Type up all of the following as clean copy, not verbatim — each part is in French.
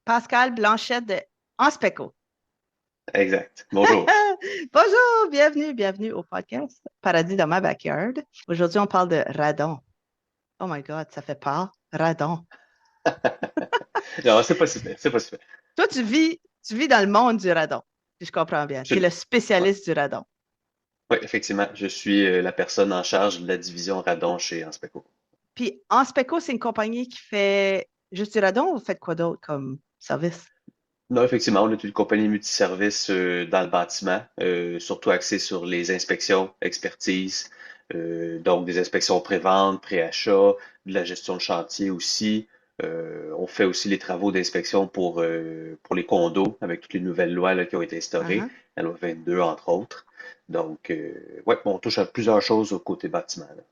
Pascal Blanchette de Anspecco. Exact. Bonjour. Bonjour, bienvenue au podcast Paradis dans ma backyard. Aujourd'hui, on parle de radon. Oh my God, ça fait peur. Radon. Non, c'est pas si pire, c'est pas si pire. Toi, tu vis dans le monde du radon, si je comprends bien. Tu es le Absolument. Ouais. spécialiste du radon. Oui, effectivement, je suis la personne en charge de la division radon chez Anspecco. Puis Anspecco, c'est une compagnie qui fait juste du radon ou vous faites quoi d'autre comme service? Non, effectivement, on est une compagnie multiservice dans le bâtiment, surtout axée sur les inspections, expertise, donc des inspections pré-vente, pré-achat, de la gestion de chantier aussi. On fait aussi les travaux d'inspection pour les condos avec toutes les nouvelles lois là, qui ont été instaurées, Uh-huh. la loi 22 entre autres. Donc, ouais, on touche à plusieurs choses au côté bâtiment, là.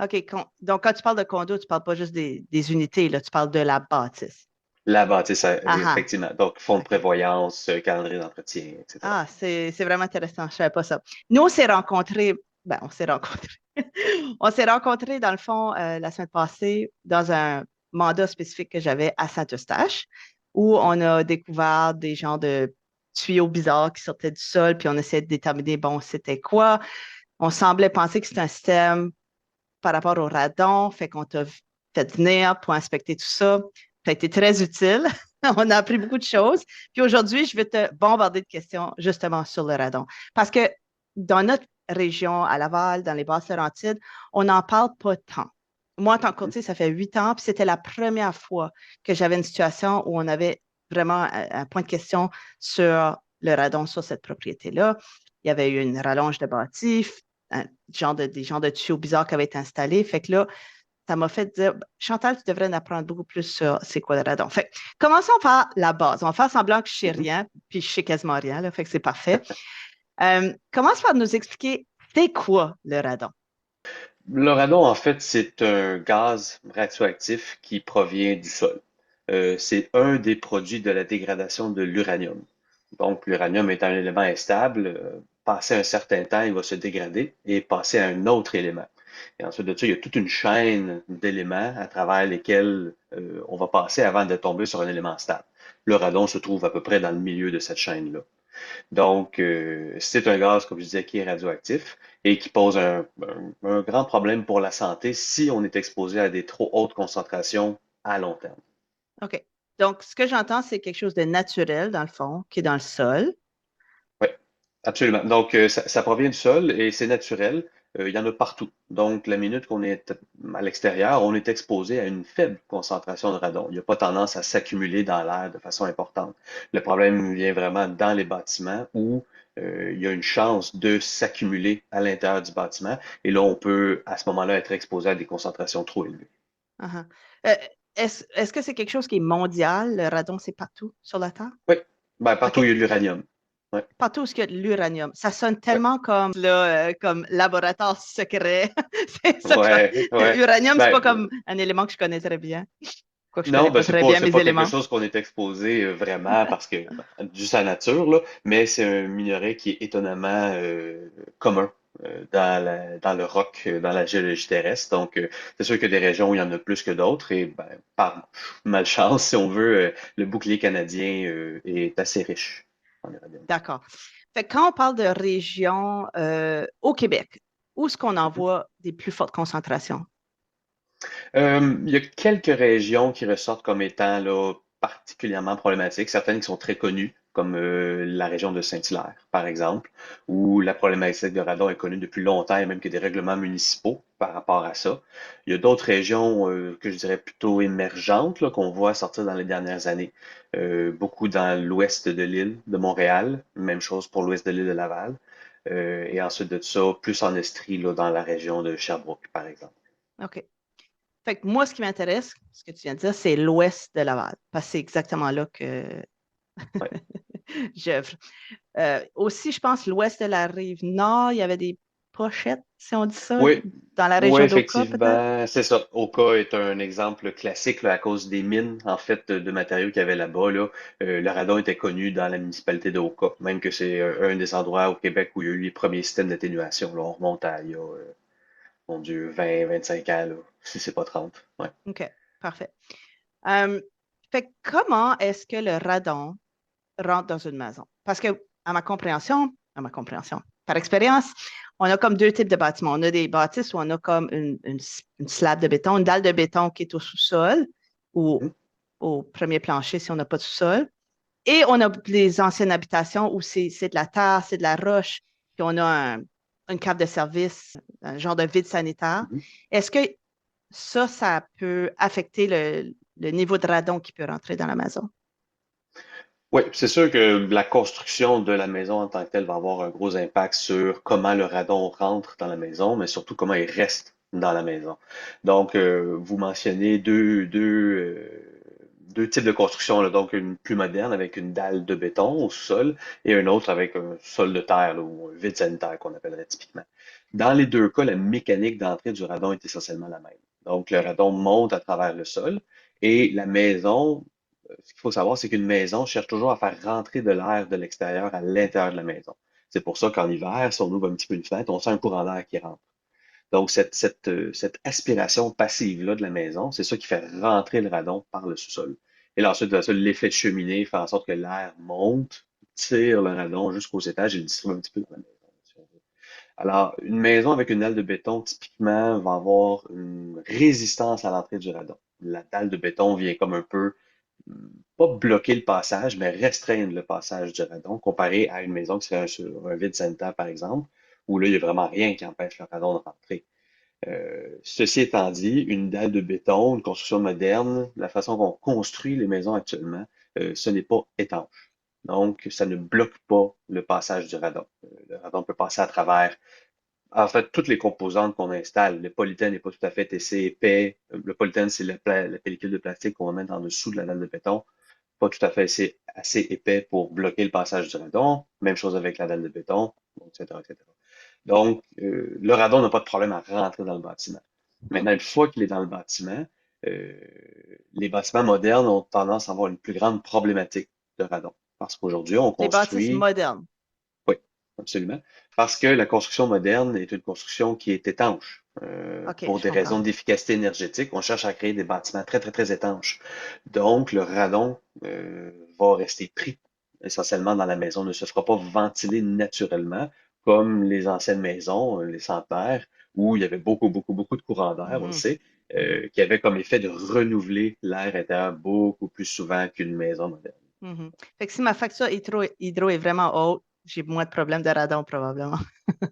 OK. Donc, quand tu parles de condo, tu parles pas juste des unités, là, tu parles de la bâtisse. La bâtisse, Ah ah. effectivement. Donc, fonds de OK. prévoyance, calendrier d'entretien, etc. Ah, c'est vraiment intéressant. Je ne savais pas ça. Nous, on s'est rencontrés. On s'est rencontrés, dans le fond, la semaine passée, dans un mandat spécifique que j'avais à Saint-Eustache, où on a découvert des genres de tuyaux bizarres qui sortaient du sol, puis on essayait de déterminer, bon, c'était quoi. On semblait penser que c'était un système par rapport au radon, fait qu'on t'a fait venir pour inspecter tout ça. Ça a été très utile. On a appris beaucoup de choses. Puis aujourd'hui, je vais te bombarder de questions justement sur le radon. Parce que dans notre région, à Laval, dans les Basses-Laurentides, on n'en parle pas tant. Moi, en tant que courtier, ça fait 8 ans, puis c'était la première fois que j'avais une situation où on avait vraiment un point de question sur le radon sur cette propriété-là. Il y avait eu une rallonge de bâti, des genres de tuyaux bizarres qui avaient été installés. Fait que là, ça m'a fait dire, Chantal, tu devrais en apprendre beaucoup plus sur c'est quoi le radon. Fait que, commençons par la base. On va faire semblant que je sais Mhm. rien, puis je sais quasiment rien, là, fait que c'est parfait. Commence par nous expliquer c'est quoi le radon. Le radon, en fait, c'est un gaz radioactif qui provient du sol. C'est un des produits de la dégradation de l'uranium. Donc, l'uranium est un élément instable. Passé un certain temps, il va se dégrader et passer à un autre élément. Et ensuite de ça, il y a toute une chaîne d'éléments à travers lesquels on va passer avant de tomber sur un élément stable. Le radon se trouve à peu près dans le milieu de cette chaîne-là. Donc, c'est un gaz, comme je disais, qui est radioactif et qui pose un grand problème pour la santé si on est exposé à des trop hautes concentrations à long terme. OK. Donc, ce que j'entends, c'est quelque chose de naturel, dans le fond, qui est dans le sol. Oui, absolument. Donc, ça provient du sol et c'est naturel. Il y en a partout. Donc, la minute qu'on est à l'extérieur, on est exposé à une faible concentration de radon. Il n'y a pas tendance à s'accumuler dans l'air de façon importante. Le problème vient vraiment dans les bâtiments où il y a une chance de s'accumuler à l'intérieur du bâtiment. Et là, on peut, à ce moment-là, être exposé à des concentrations trop élevées. Uh-huh. Euh, est-ce que c'est quelque chose qui est mondial? Le radon, c'est partout sur la Terre? Oui, ben, partout où il OK. y a de l'uranium. Oui, Partout où il y a de l'uranium. Ça sonne oui, tellement comme, là, comme laboratoire secret. C'est ça, ouais, ouais. uranium, c'est Ben, pas comme un élément que je connais très bien. Quoique je non, connais ben pas très bien c'est mes pas quelque éléments. chose qu'on est exposé vraiment parce que dû sa nature là, mais c'est un minerai qui est étonnamment commun dans le roc, dans la géologie terrestre. Donc c'est sûr qu'il y a des régions où il y en a plus que d'autres et ben, par malchance, si on veut, le bouclier canadien est assez riche en uranium. D'accord. Fait que quand on parle de région au Québec, où est-ce qu'on envoie des plus fortes concentrations? Il y a quelques régions qui ressortent comme étant là, particulièrement problématiques, certaines qui sont très connues, comme la région de Saint-Hilaire, par exemple, où la problématique de radon est connue depuis longtemps et même qu'il y a des règlements municipaux par rapport à ça. Il y a d'autres régions que je dirais plutôt émergentes là, qu'on voit sortir dans les dernières années. Beaucoup dans l'ouest de l'île de Montréal, même chose pour l'ouest de l'île de Laval. Et ensuite de ça, plus en Estrie, là, dans la région de Sherbrooke, par exemple. OK. Fait que moi, ce qui m'intéresse, ce que tu viens de dire, c'est l'ouest de Laval, parce que c'est exactement là que Ouais. j'œuvre. Aussi, je pense, l'ouest de la rive nord, il y avait des pochettes, si on dit ça, Oui, dans la oui, région d'Oka, peut-être? effectivement, c'est ça. Oka est un exemple classique là, à cause des mines en fait de matériaux qu'il y avait là-bas. Là. Le radon était connu dans la municipalité de Oka, même que c'est un des endroits au Québec où il y a eu les premiers systèmes d'atténuation. Là, on remonte à il y a, mon Dieu, 20, 25 ans, là, si c'est pas 30. Ouais. OK, parfait. Euh, Fait que comment est-ce que le radon rentre dans une maison? Parce que, à ma compréhension, par expérience, on a comme deux types de bâtiments. On a des bâtisses où on a comme une slab de béton, une dalle de béton qui est au sous-sol ou Mhm. au premier plancher si on n'a pas de sous-sol. Et on a les anciennes habitations où c'est de la terre, c'est de la roche, puis on a une cave de service, un genre de vide sanitaire. Mhm. Est-ce que ça peut affecter le niveau de radon qui peut rentrer dans la maison? Oui, c'est sûr que la construction de la maison en tant que telle va avoir un gros impact sur comment le radon rentre dans la maison, mais surtout comment il reste dans la maison. Donc, vous mentionnez deux types de construction, là. Donc, une plus moderne avec une dalle de béton au sol et une autre avec un sol de terre, là, ou un vide sanitaire qu'on appellerait typiquement. Dans les deux cas, la mécanique d'entrée du radon est essentiellement la même. Donc, le OK. radon monte à travers le sol et la maison, ce qu'il faut savoir, c'est qu'une maison cherche toujours à faire rentrer de l'air de l'extérieur à l'intérieur de la maison. C'est pour ça qu'en hiver, si on ouvre un petit peu une fenêtre, on sent un courant d'air qui rentre. Donc, cette aspiration passive-là de la maison, c'est ça qui fait rentrer le radon par le sous-sol. Et là, ensuite de ça, l'effet de cheminée fait en sorte que l'air monte, tire le radon jusqu'aux étages et le distribue un petit peu dans la maison, si on veut. Alors, une maison avec une dalle de béton, typiquement, va avoir une résistance à l'entrée du radon. La dalle de béton vient comme un peu, pas bloquer le passage, mais restreindre le passage du radon, comparé à une maison qui serait sur un vide sanitaire, par exemple, où là, il n'y a vraiment rien qui empêche le radon de rentrer. Ceci étant dit, une dalle de béton, une construction moderne, la façon qu'on construit les maisons actuellement, ce n'est pas étanche. Donc, ça ne bloque pas le passage du radon. Le radon peut passer à travers, en fait, toutes les composantes qu'on installe. Le polythène n'est pas tout à fait assez épais. Le polythène, c'est la pellicule de plastique qu'on va mettre en dessous de la dalle de béton. Pas tout à fait assez épais pour bloquer le passage du radon. Même chose avec la dalle de béton, etc., etc. Donc, le radon n'a pas de problème à rentrer dans le bâtiment. Hmm. Maintenant, une fois qu'il est dans le bâtiment, euh, les bâtiments modernes ont tendance à avoir une plus grande problématique de radon. Parce qu'aujourd'hui, on Les bâtisses construit, modernes. oui, absolument, parce que la construction moderne est une construction qui est étanche. OK, Pour je des comprends. raisons d'efficacité énergétique, on cherche à créer des bâtiments très, très, très étanches. Donc, le radon va rester pris essentiellement dans la maison, ne se fera pas ventiler naturellement comme les anciennes maisons, les centenaires, où il y avait beaucoup, beaucoup, beaucoup de courant d'air, on le Mhm, sait, mhm, qui avait comme effet de renouveler l'air intérieur beaucoup plus souvent qu'une maison moderne. mhm. Fait que si ma facture hydro est vraiment haute, j'ai moins de problèmes de radon probablement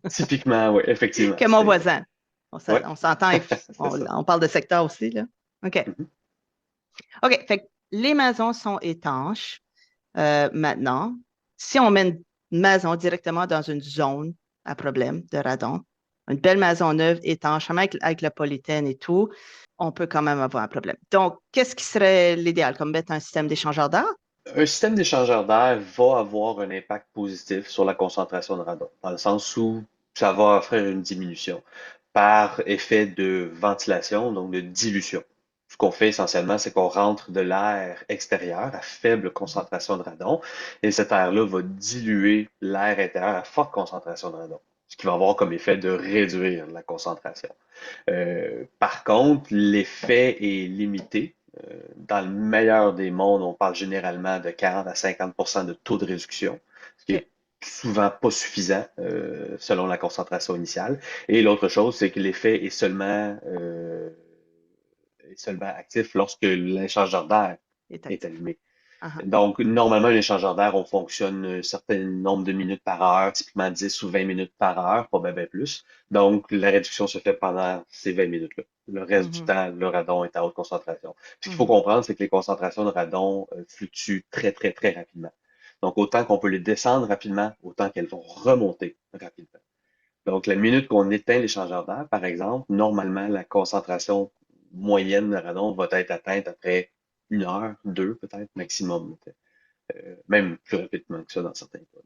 Typiquement, oui, effectivement, que mon voisin. ouais, On s'entend, c'est ça. on parle de secteur aussi, là. OK. Mhm. OK. Fait que les maisons sont étanches maintenant. Si on met une maison directement dans une zone à problème de radon, une belle maison neuve étanche, même avec le polythène et tout, on peut quand même avoir un problème. Donc, qu'est-ce qui serait l'idéal? Comme mettre un système d'échangeur d'air? Un système d'échangeur d'air va avoir un impact positif sur la concentration de radon, dans le sens où ça va offrir une diminution par effet de ventilation, donc de dilution. Ce qu'on fait essentiellement, c'est qu'on rentre de l'air extérieur à faible concentration de radon, et cet air-là va diluer l'air intérieur à forte concentration de radon, ce qui va avoir comme effet de réduire la concentration. Par contre, l'effet est limité. Dans le meilleur des mondes, on parle généralement de 40 à 50 de taux de réduction, ce qui OK. est souvent pas suffisant selon la concentration initiale. Et l'autre chose, c'est que l'effet est seulement actif lorsque l'échangeur d'air Est est actif. allumé. Ah, ah. Donc, normalement, un échangeur d'air, on fonctionne un certain nombre de minutes par heure, typiquement 10 ou 20 minutes par heure, pas bien plus. Donc, la réduction se fait pendant ces 20 minutes-là. Le reste du Mhm, temps, le radon est à haute concentration. Ce qu'il faut mhm, comprendre, c'est que les concentrations de radon fluctuent très, très, très rapidement. Donc, autant qu'on peut les descendre rapidement, autant qu'elles vont remonter rapidement. Donc, la minute qu'on éteint l'échangeur d'air, par exemple, normalement, la concentration moyenne de radon va être atteinte après une heure, deux peut-être maximum, même plus rapidement que ça dans certains cas.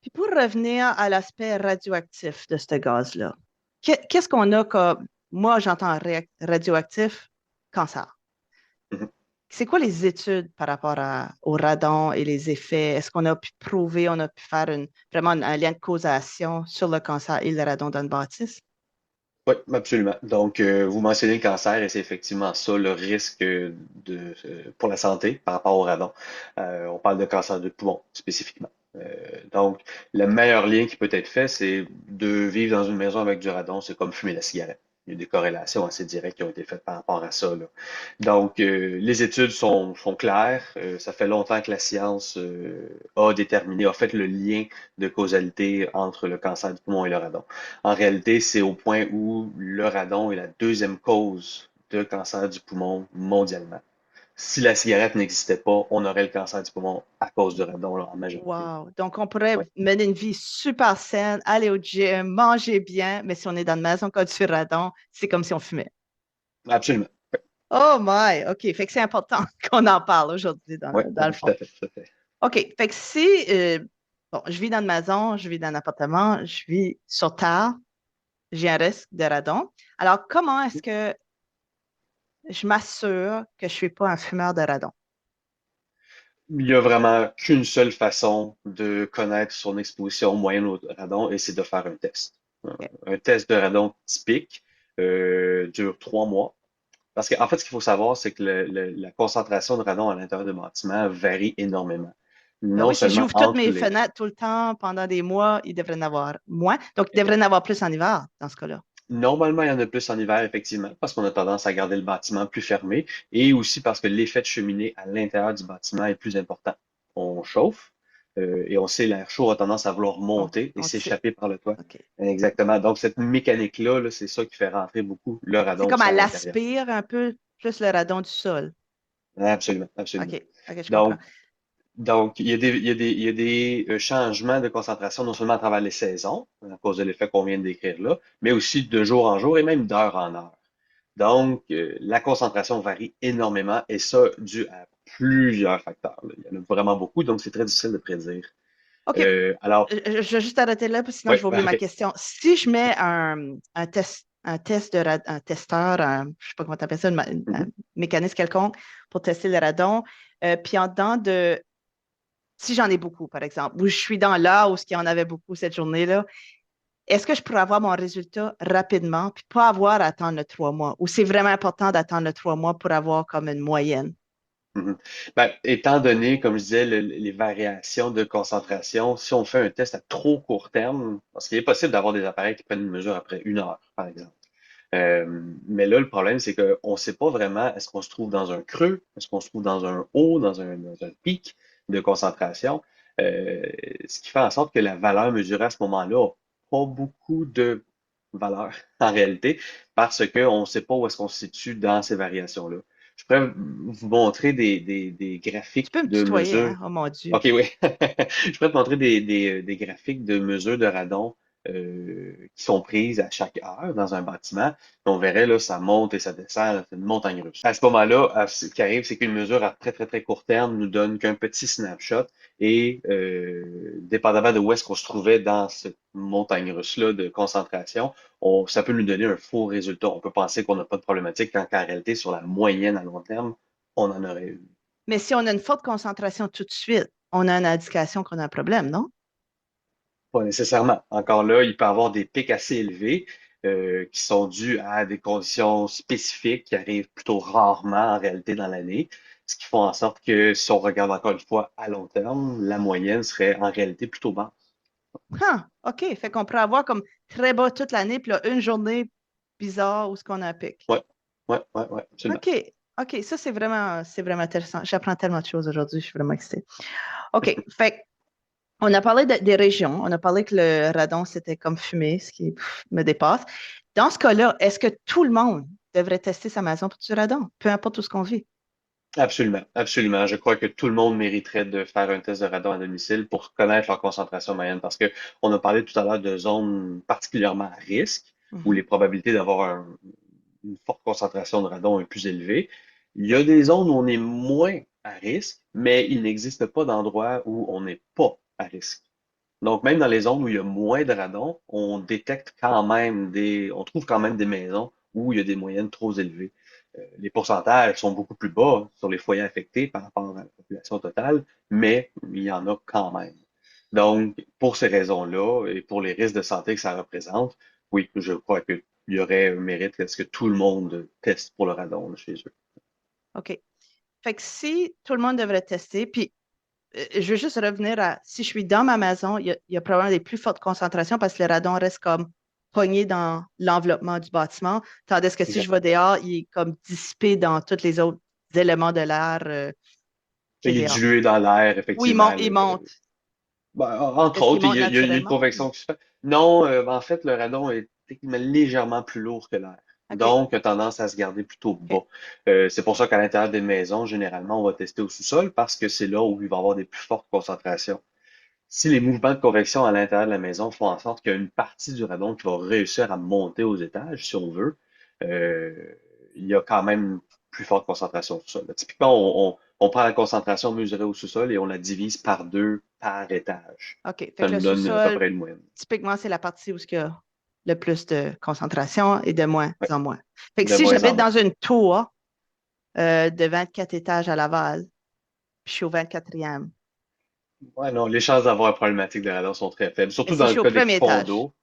Puis pour revenir à l'aspect radioactif de ce gaz-là, qu'est-ce qu'on a comme, moi j'entends radioactif, cancer. Mhm. C'est quoi les études par rapport au radon et les effets? Est-ce qu'on a pu prouver, on a pu faire vraiment un lien de causation sur le cancer et le radon dans le bâtisse? Oui, absolument. Donc, vous mentionnez le cancer et c'est effectivement ça le risque pour la santé par rapport au radon. On parle de cancer de poumon spécifiquement. Donc, le meilleur lien qui peut être fait, c'est de vivre dans une maison avec du radon, c'est comme fumer la cigarette. Il y a des corrélations assez directes qui ont été faites par rapport à ça, là. Donc, les études sont claires. Ça fait longtemps que la science a fait le lien de causalité entre le cancer du poumon et le radon. En réalité, c'est au point où le radon est la deuxième cause de cancer du poumon mondialement. Si la cigarette n'existait pas, on aurait le cancer du poumon à cause du radon là, en majorité. Wow. Donc, on pourrait Oui, mener une vie super saine, aller au gym, manger bien, mais si on est dans une maison qui a du radon, c'est comme si on fumait. absolument. Oh my, OK. Fait que c'est important qu'on en parle aujourd'hui Oui, dans le tout fond. à fait, tout à fait. OK. Fait que si, bon, je vis dans une maison, je vis dans un appartement, je vis sur terre, j'ai un risque de radon. Alors, comment est-ce que je m'assure que je ne suis pas un fumeur de radon? Il y a vraiment qu'une seule façon de connaître son exposition moyenne au radon et c'est de faire un test. OK. Un test de radon typique dure 3 mois. Parce qu'en fait, ce qu'il faut savoir, c'est que la concentration de radon à l'intérieur du bâtiment varie énormément. Ben Non oui, si seulement j'ouvre toutes entre mes les... fenêtres tout le temps pendant des mois, il devrait en avoir moins. Donc, il devrait en avoir plus en hiver dans ce cas-là. Normalement, il y en a plus en hiver, effectivement, parce qu'on a tendance à garder le bâtiment plus fermé et aussi parce que l'effet de cheminée à l'intérieur du bâtiment est plus important. On chauffe et on sait l'air chaud a tendance à vouloir monter et On le sait. s'échapper par le toit. OK. Exactement. Donc, cette mécanique-là, là, c'est ça qui fait rentrer beaucoup le C'est radon comme aussi à elle l'intérieur. aspire un peu plus le radon du sol. Absolument, absolument. OK. OK, je comprends. Donc, Donc, il y a des changements de concentration, non seulement à travers les saisons, à cause de l'effet qu'on vient de décrire là, mais aussi de jour en jour et même d'heure en heure. Donc, la concentration varie énormément et ça, dû à plusieurs facteurs, là. Il y en a vraiment beaucoup, donc c'est très difficile de prédire. OK. Alors, Je vais juste arrêter là, parce que sinon je ouais, vais oublier ma OK. question. Si je mets un testeur, je ne sais pas comment tu appelles ça, un Mhm, mécanisme quelconque pour tester le radon, puis en dedans de, si j'en ai beaucoup, par exemple, ou je suis dans là où il y en avait beaucoup cette journée-là, est-ce que je pourrais avoir mon résultat rapidement, puis pas avoir à attendre le 3 mois? Ou c'est vraiment important d'attendre le 3 mois pour avoir comme une moyenne? mhm. Ben, étant donné, comme je disais, les variations de concentration, si on fait un test à trop court terme, parce qu'il est possible d'avoir des appareils qui prennent une mesure après 1 heure, par exemple. Mais là, le problème, c'est qu'on ne sait pas vraiment est-ce qu'on se trouve dans un creux, est-ce qu'on se trouve dans un haut, dans un pic de concentration, euh, ce qui fait en sorte que la valeur mesurée à ce moment-là n'a pas beaucoup de valeur en réalité, parce qu'on ne sait pas où est-ce qu'on se situe dans ces variations-là. Je pourrais vous montrer des Tu graphiques peux me de tutoyer, mesure. hein? Oh mon Dieu. OK, oui. Je pourrais te montrer des graphiques de mesure de radon qui sont prises à chaque heure dans un bâtiment. On verrait, là, ça monte et ça descend, là, c'est une montagne russe. À ce moment-là, ce qui arrive, c'est qu'une mesure à très, très, très court terme nous donne qu'un petit snapshot et dépendamment de où est-ce qu'on se trouvait dans cette montagne russe-là de concentration, ça peut nous donner un faux résultat. On peut penser qu'on n'a pas de problématique quand en réalité, sur la moyenne à long terme, on en aurait eu. Mais si on a une forte concentration tout de suite, on a une indication qu'on a un problème, non? Pas nécessairement. Encore là, il peut y avoir des pics assez élevés qui sont dus à des conditions spécifiques qui arrivent plutôt rarement en réalité dans l'année, ce qui font en sorte que si on regarde encore une fois à long terme, la moyenne serait en réalité plutôt basse. Ah, OK. Fait qu'on pourrait avoir comme très bas toute l'année, puis là, une journée bizarre où ce qu'on a un pic. Ouais, ouais, absolument. OK. OK. Ça, c'est vraiment intéressant. J'apprends tellement de choses aujourd'hui. Je suis vraiment excitée. OK. Fait on a parlé des régions. On a parlé que le radon, c'était comme fumer, ce qui me dépasse. Dans ce cas-là, est-ce que tout le monde devrait tester sa maison pour du radon, peu importe où ce qu'on vit? Absolument, absolument. Je crois que tout le monde mériterait de faire un test de radon à domicile pour connaître leur concentration moyenne parce que on a parlé tout à l'heure de zones particulièrement à risque où Mhm. les probabilités d'avoir une forte concentration de radon est plus élevée. Il y a des zones où on est moins à risque, mais il n'existe pas d'endroit où on n'est pas à risque. Donc, même dans les zones où il y a moins de radon, on détecte quand même on trouve quand même des maisons où il y a des moyennes trop élevées. Les pourcentages sont beaucoup plus bas sur les foyers affectés par rapport à la population totale, mais il y en a quand même. Donc, pour ces raisons-là et pour les risques de santé que ça représente, oui, je crois que il y aurait un mérite à ce que tout le monde teste pour le radon là, chez eux. OK. Fait que si tout le monde devrait tester, puis je veux juste revenir à si je suis dans ma maison, il y a probablement des plus fortes concentrations parce que le radon reste comme pogné dans l'enveloppement du bâtiment, tandis que si je vais Exactement. dehors, il est comme dissipé dans tous les autres éléments de l'air qui est Il est dehors. dilué dans l'air, Ou effectivement. il Là. monte. Ben, entre Est-ce qu'il autres, monte il y a une naturellement? convection qui se fait. Non, ben, en fait, le radon est techniquement légèrement plus lourd que l'air. OK, Donc, a tendance à se garder plutôt OK, bas. C'est pour ça qu'à l'intérieur d'une maison, généralement, on va tester au sous-sol parce que c'est là où il va y avoir des plus fortes concentrations. Si les mouvements de convection à l'intérieur de la maison font en sorte qu'il y a une partie du radon qui va réussir à monter aux étages, si on veut, euh, il y a quand même une plus forte concentration au sous-sol. Typiquement, on prend la concentration mesurée au sous-sol et on la divise par deux par étage. OK. Fait Ça que le nous donne à peu sous-sol, près une moyenne. typiquement, c'est la partie où il y a le plus de concentration et de moins Ouais, en moins. Fait que de si moins j'habite en dans moins. une tour de 24 étages à Laval, puis je suis au 24e, Ouais, non, les chances d'avoir une problématique de radon sont très faibles, mais surtout si dans je le suis au cas des premier étage, condos.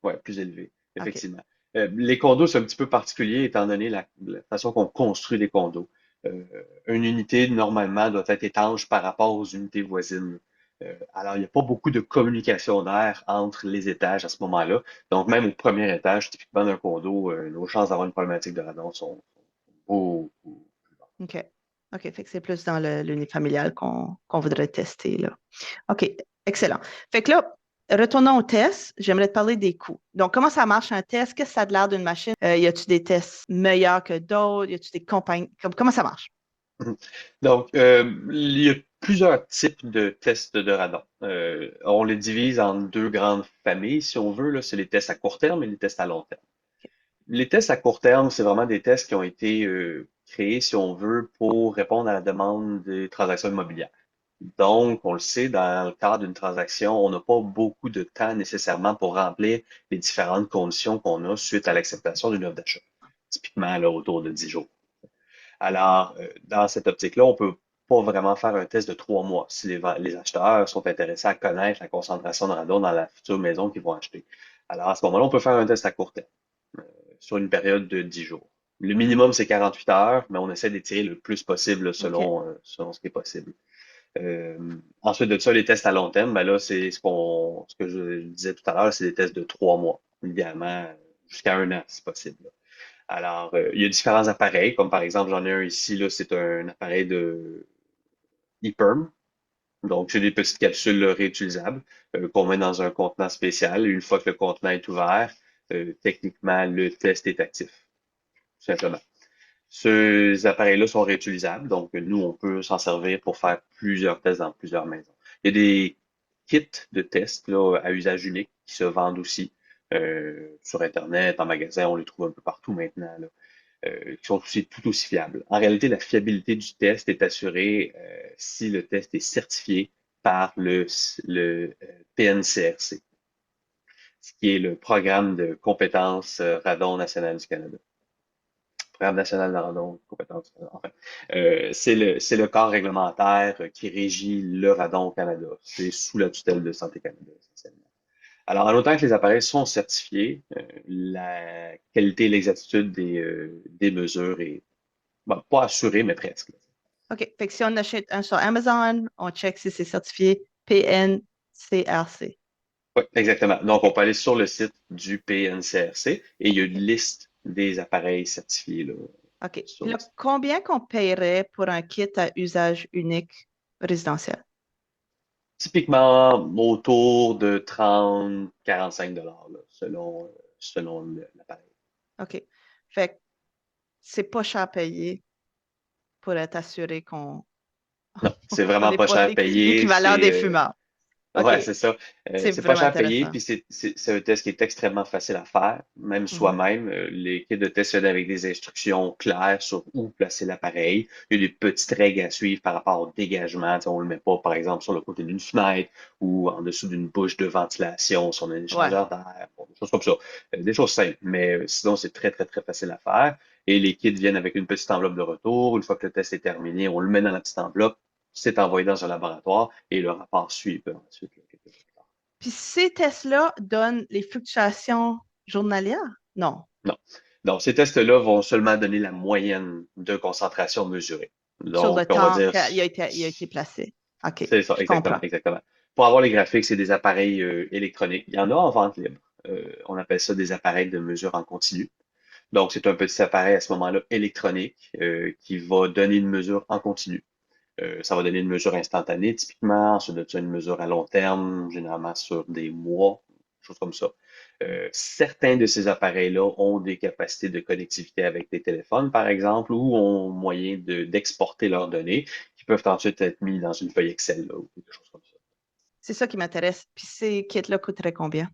Ouais, plus élevé, OK, effectivement. Les condos, c'est un petit peu particulier étant donné la façon qu'on construit les condos. Euh, une unité, normalement, doit être étanche par rapport aux unités voisines. Alors, il n'y a pas beaucoup de communication d'air entre les étages à ce moment-là. Donc, même au premier étage, typiquement d'un condo, nos chances d'avoir une problématique de radon sont beaucoup plus basses. OK. OK, fait que c'est plus dans l'unifamilial qu'on voudrait tester, là. OK, excellent. Fait que là, retournons au test. J'aimerais te parler des coûts. Donc, comment ça marche un test? Qu'est-ce que ça a de l'air d'une machine? Y a-tu des tests meilleurs que d'autres? Y a-tu des compagnies? Comment ça marche? Mhm. Donc, il y a plusieurs types de tests de radon. On les divise en deux grandes familles, si on veut, là. C'est les tests à court terme et les tests à long terme. Les tests à court terme, c'est vraiment des tests qui ont été créés, si on veut, pour répondre à la demande des transactions immobilières. Donc, on le sait, dans le cadre d'une transaction, on n'a pas beaucoup de temps nécessairement pour remplir les différentes conditions qu'on a suite à l'acceptation d'une offre d'achat. Typiquement, là, autour de 10 jours. Alors, dans cette optique-là, on peut pas vraiment faire un test de 3 mois si les acheteurs sont intéressés à connaître la concentration de radon dans la future maison qu'ils vont acheter. Alors, à ce moment-là, on peut faire un test à court terme, sur une période de 10 jours. Le minimum, c'est 48 heures, mais on essaie d'étirer le plus possible OK. selon ce qui est possible. Euh, ensuite de ça, les tests à long terme, ben là, c'est ce que je disais tout à l'heure, c'est des tests de 3 mois, idéalement jusqu'à un an, si possible. Alors, il y a différents appareils, comme par exemple, j'en ai un ici, là, c'est un appareil de ePerm. Donc, c'est des petites capsules là, réutilisables qu'on met dans un contenant spécial. Une fois que le contenant est ouvert, techniquement, le test est actif, tout simplement. Ces appareils-là sont réutilisables, donc nous, on peut s'en servir pour faire plusieurs tests dans plusieurs maisons. Il y a des kits de tests là, à usage unique qui se vendent aussi sur Internet, en magasin, on les trouve un peu partout maintenant, là, qui sont aussi tout aussi fiables. En réalité, la fiabilité du test est assurée si le test est certifié par le PNCRC, ce qui est le Programme de compétences radon national du Canada. Programme national de radon, compétences, enfin. C'est le corps réglementaire qui régit le radon au Canada. C'est sous la tutelle de Santé Canada, essentiellement. Alors, en autant que les appareils sont certifiés, la qualité et l'exactitude des mesures est bon, pas assurée, mais presque. OK. Fait que si on achète un sur Amazon, on check si c'est certifié PNCRC. Oui, exactement. Donc, on OK. peut aller sur le site du PNCRC et il y a une liste des appareils certifiés là, OK. sur Puis le là, site. combien qu'on paierait pour un kit à usage unique résidentiel? Typiquement autour de 30 à 45 $ là, selon l'appareil. OK. Fait que c'est pas cher à payer pour être assuré qu'on Non, c'est on vraiment n'est pas pas cher à payer. l'équivalent des fumeurs. OK. Ouais, c'est ça. C'est C'est pas vraiment cher à payer, intéressant. puis c'est un test qui est extrêmement facile à faire, même Mhm. soi-même. Les kits de test viennent avec des instructions claires sur où placer l'appareil. Il y a des petites règles à suivre par rapport au dégagement. Tu sais, on le met pas, par exemple, sur le côté d'une fenêtre ou en dessous d'une bouche de ventilation, si on a un Ouais. échangeur d'air, bon, des choses comme ça. Des choses simples, mais sinon, c'est très, très, très facile à faire. Et les kits viennent avec une petite enveloppe de retour. Une fois que le test est terminé, on le met dans la petite enveloppe, c'est envoyé dans un laboratoire et le rapport suit ensuite, là, quelques jours plus tard. Puis ces tests-là donnent les fluctuations journalières? Non. Non. Donc, ces tests-là vont seulement donner la moyenne de concentration mesurée. Sur Donc, le on va temps dire, qu'il a été placé. OK, c'est ça, je exactement, comprends. exactement. Pour avoir les graphiques, c'est des appareils électroniques. Il y en a en vente libre. On appelle ça des appareils de mesure en continu. Donc, c'est un petit appareil à ce moment-là électronique qui va donner une mesure en continu. Ça va donner une mesure instantanée, typiquement. Ensuite de ça, une mesure à long terme, généralement sur des mois, des choses comme ça. Certains de ces appareils-là ont des capacités de connectivité avec des téléphones, par exemple, ou ont moyen d'exporter leurs données qui peuvent ensuite être mis dans une feuille Excel là, ou quelque chose comme ça. C'est ça qui m'intéresse. Puis ces kits-là coûteraient combien?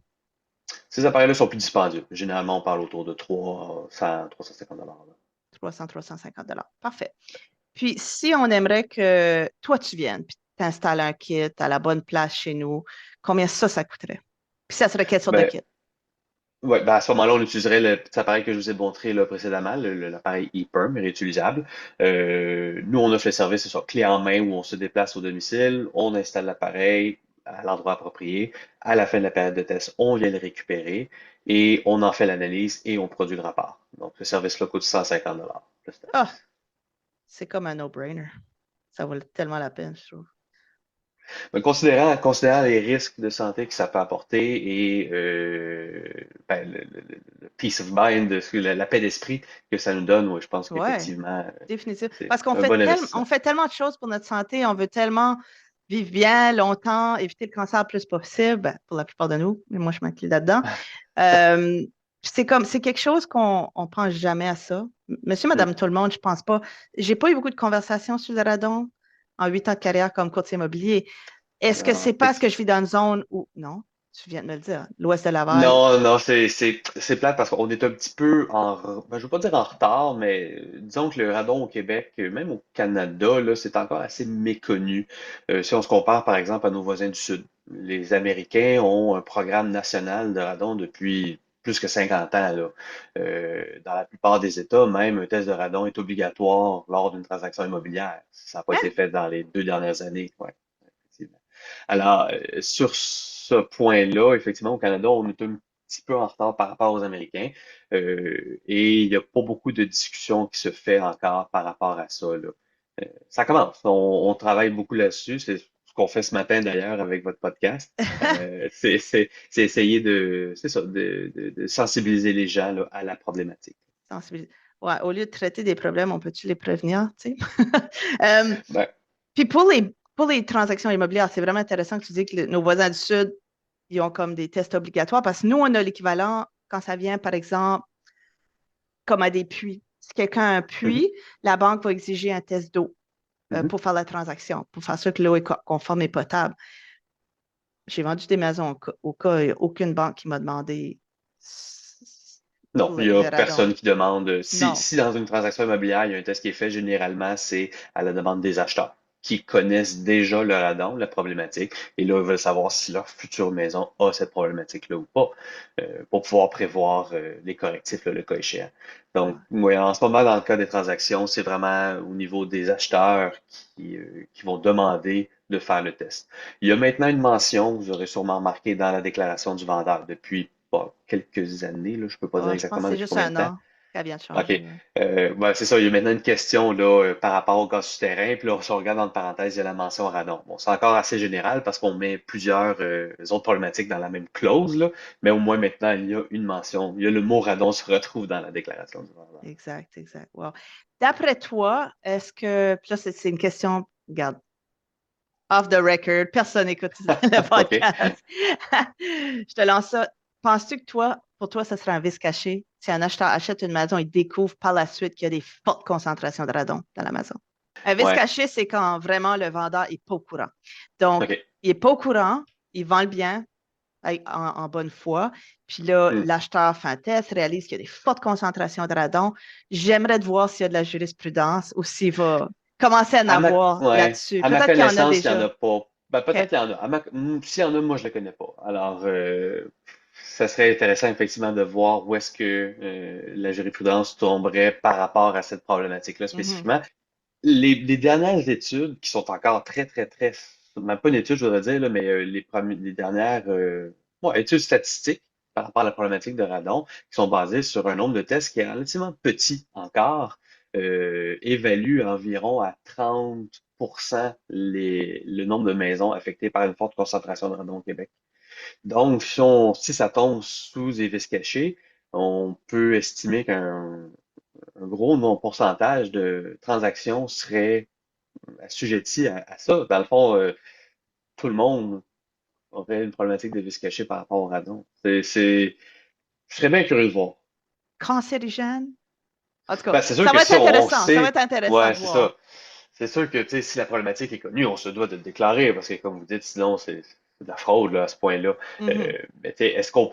Ces appareils-là sont plus dispendieux. Généralement, on parle autour de 300, 350 $ là. 300, 350 $ Parfait. Puis si on aimerait que toi, tu viennes, puis t'installes un kit à la bonne place chez nous, combien ça coûterait? Puis ça serait quelle sorte de Ben, kit? ouais, ben à ce moment-là, on utiliserait le petit appareil que je vous ai montré là, précédemment, l'appareil ePerm réutilisable. Nous, on offre le service, c'est ça, clé en main où on se déplace au domicile, on installe l'appareil à l'endroit approprié. À la fin de la période de test, on vient le récupérer et on en fait l'analyse et on produit le rapport. Donc, ce service-là coûte 150 $ plus Ah, taxe. c'est comme un no-brainer. Ça vaut tellement la peine, je trouve. Mais considérant les risques de santé que ça peut apporter et ben, le peace of mind, la paix d'esprit que ça nous donne, ouais, je pense Ouais, qu'effectivement, définitivement. c'est Parce qu'on un fait bon on investissement. fait tellement de choses pour notre santé, on veut tellement vivre bien, longtemps, éviter le cancer le plus possible, ben, pour la plupart de nous, mais moi, je m'inclus là-dedans. Euh, c'est quelque chose qu'on on pense jamais à ça. Monsieur, Hmm. madame, tout le monde, je pense pas. J'ai pas eu beaucoup de conversations sur le radon en 8 ans de carrière comme courtier immobilier. Est-ce que Non, c'est parce que je vis dans une zone où, non, tu viens de me le dire, l'ouest de Laval, non, c'est plate parce qu'on est un petit peu ben, je veux pas dire en retard, mais disons que le radon au Québec, même au Canada, là, c'est encore assez méconnu. Si on se compare par exemple à nos voisins du Sud, les Américains ont un programme national de radon depuis plus que 50 ans, là. Dans la plupart des États, même un test de radon est obligatoire lors d'une transaction immobilière. Ça n'a pas été hein? fait dans les 2 dernières années. Ouais, effectivement. Alors, sur ce point-là, effectivement, au Canada, on est un petit peu en retard par rapport aux Américains. Et il n'y a pas beaucoup de discussion qui se fait encore par rapport à ça, là. Ça commence. On travaille beaucoup là-dessus. C'est ce qu'on fait ce matin d'ailleurs avec votre podcast. C'est essayer c'est ça, de sensibiliser les gens là, à la problématique. Sensibiliser. Ouais, au lieu de traiter des problèmes, on peut-tu les prévenir, tu sais? Euh, Ben, Puis pour les transactions immobilières, c'est vraiment intéressant que tu dis que nos voisins du Sud, ils ont comme des tests obligatoires parce que nous, on a l'équivalent quand ça vient, par exemple, comme à des puits. Si quelqu'un a un mhm, puits, la banque va exiger un test d'eau mhm. pour faire la transaction, pour faire sûr que l'eau est conforme et potable. J'ai vendu des maisons au cas, il n'y a aucune banque qui m'a demandé Non, il n'y a le radon. personne qui demande. Non. Si dans une transaction immobilière, il y a un test qui est fait, généralement, c'est à la demande des acheteurs qui connaissent déjà le radon, la problématique, et là, ils veulent savoir si leur future maison a cette problématique-là ou pas, pour pouvoir prévoir les correctifs, là, le cas échéant. Donc, Ouais. oui, en ce moment, dans le cas des transactions, c'est vraiment au niveau des acheteurs qui vont demander de faire le test. Il y a maintenant une mention, vous aurez sûrement remarqué dans la déclaration du vendeur depuis quelques années, là, je peux pas dire Je pense que exactement c'est depuis juste combien de un temps. an qu'elle vient de OK. changer. Ouais. Ben, c'est ça, il y a maintenant une question là, par rapport au gaz souterrain, puis là, si on regarde entre parenthèses, il y a la mention radon. Bon, c'est encore assez général parce qu'on met plusieurs autres problématiques dans la même clause, là, mais au moins maintenant, il y a une mention, il y a le mot radon se retrouve dans la déclaration du vendeur. Exact, exact. Wow. D'après toi, est-ce que, puis là, c'est une question, regarde, off the record, personne n'écoute le OK. podcast. Je te lance ça. Penses-tu que toi, pour toi, ça serait un vice caché si un acheteur achète une maison et découvre par la suite qu'il y a des fortes concentrations de radon dans la maison? Un vice Ouais. caché, c'est quand vraiment le vendeur n'est pas au courant. Donc, OK. il n'est pas au courant, il vend le bien en bonne foi, puis là, Hmm. l'acheteur fait un test, réalise qu'il y a des fortes concentrations de radon. J'aimerais te voir s'il y a de la jurisprudence ou s'il va commencer à en avoir Ouais. là-dessus. À ma Peut-être qu'il y en a connaissance, il n'y en déjà. a pas. Ben, peut-être OK. qu'il y en a. S'il y en a, moi, je ne le connais pas. Alors, ça serait intéressant, effectivement, de voir où est-ce que la jurisprudence tomberait par rapport à cette problématique-là Mhm. spécifiquement. Les dernières études qui sont encore très, très, très, même pas une étude, je voudrais dire, là, mais les dernières ouais, études statistiques par rapport à la problématique de radon, qui sont basés sur un nombre de tests qui est relativement petit encore, évalue environ à 30% le nombre de maisons affectées par une forte concentration de radon au Québec. Donc, si ça tombe sous des vis cachés, on peut estimer un gros pourcentage de transactions serait assujetti à ça. Dans le fond, tout le monde aurait une problématique de vis cachés par rapport au radon. Je serais bien curieux de voir. Cancérigène. En tout cas, Ben, c'est sûr ça que va être ça, on le intéressant. Ça va sait. être intéressant Ouais, de c'est voir. ça. C'est sûr que, tu sais, si la problématique est connue, on se doit de le déclarer, parce que, comme vous dites, sinon, c'est de la fraude, là, à ce point-là. Mhm. Mais, tu sais, est-ce qu'on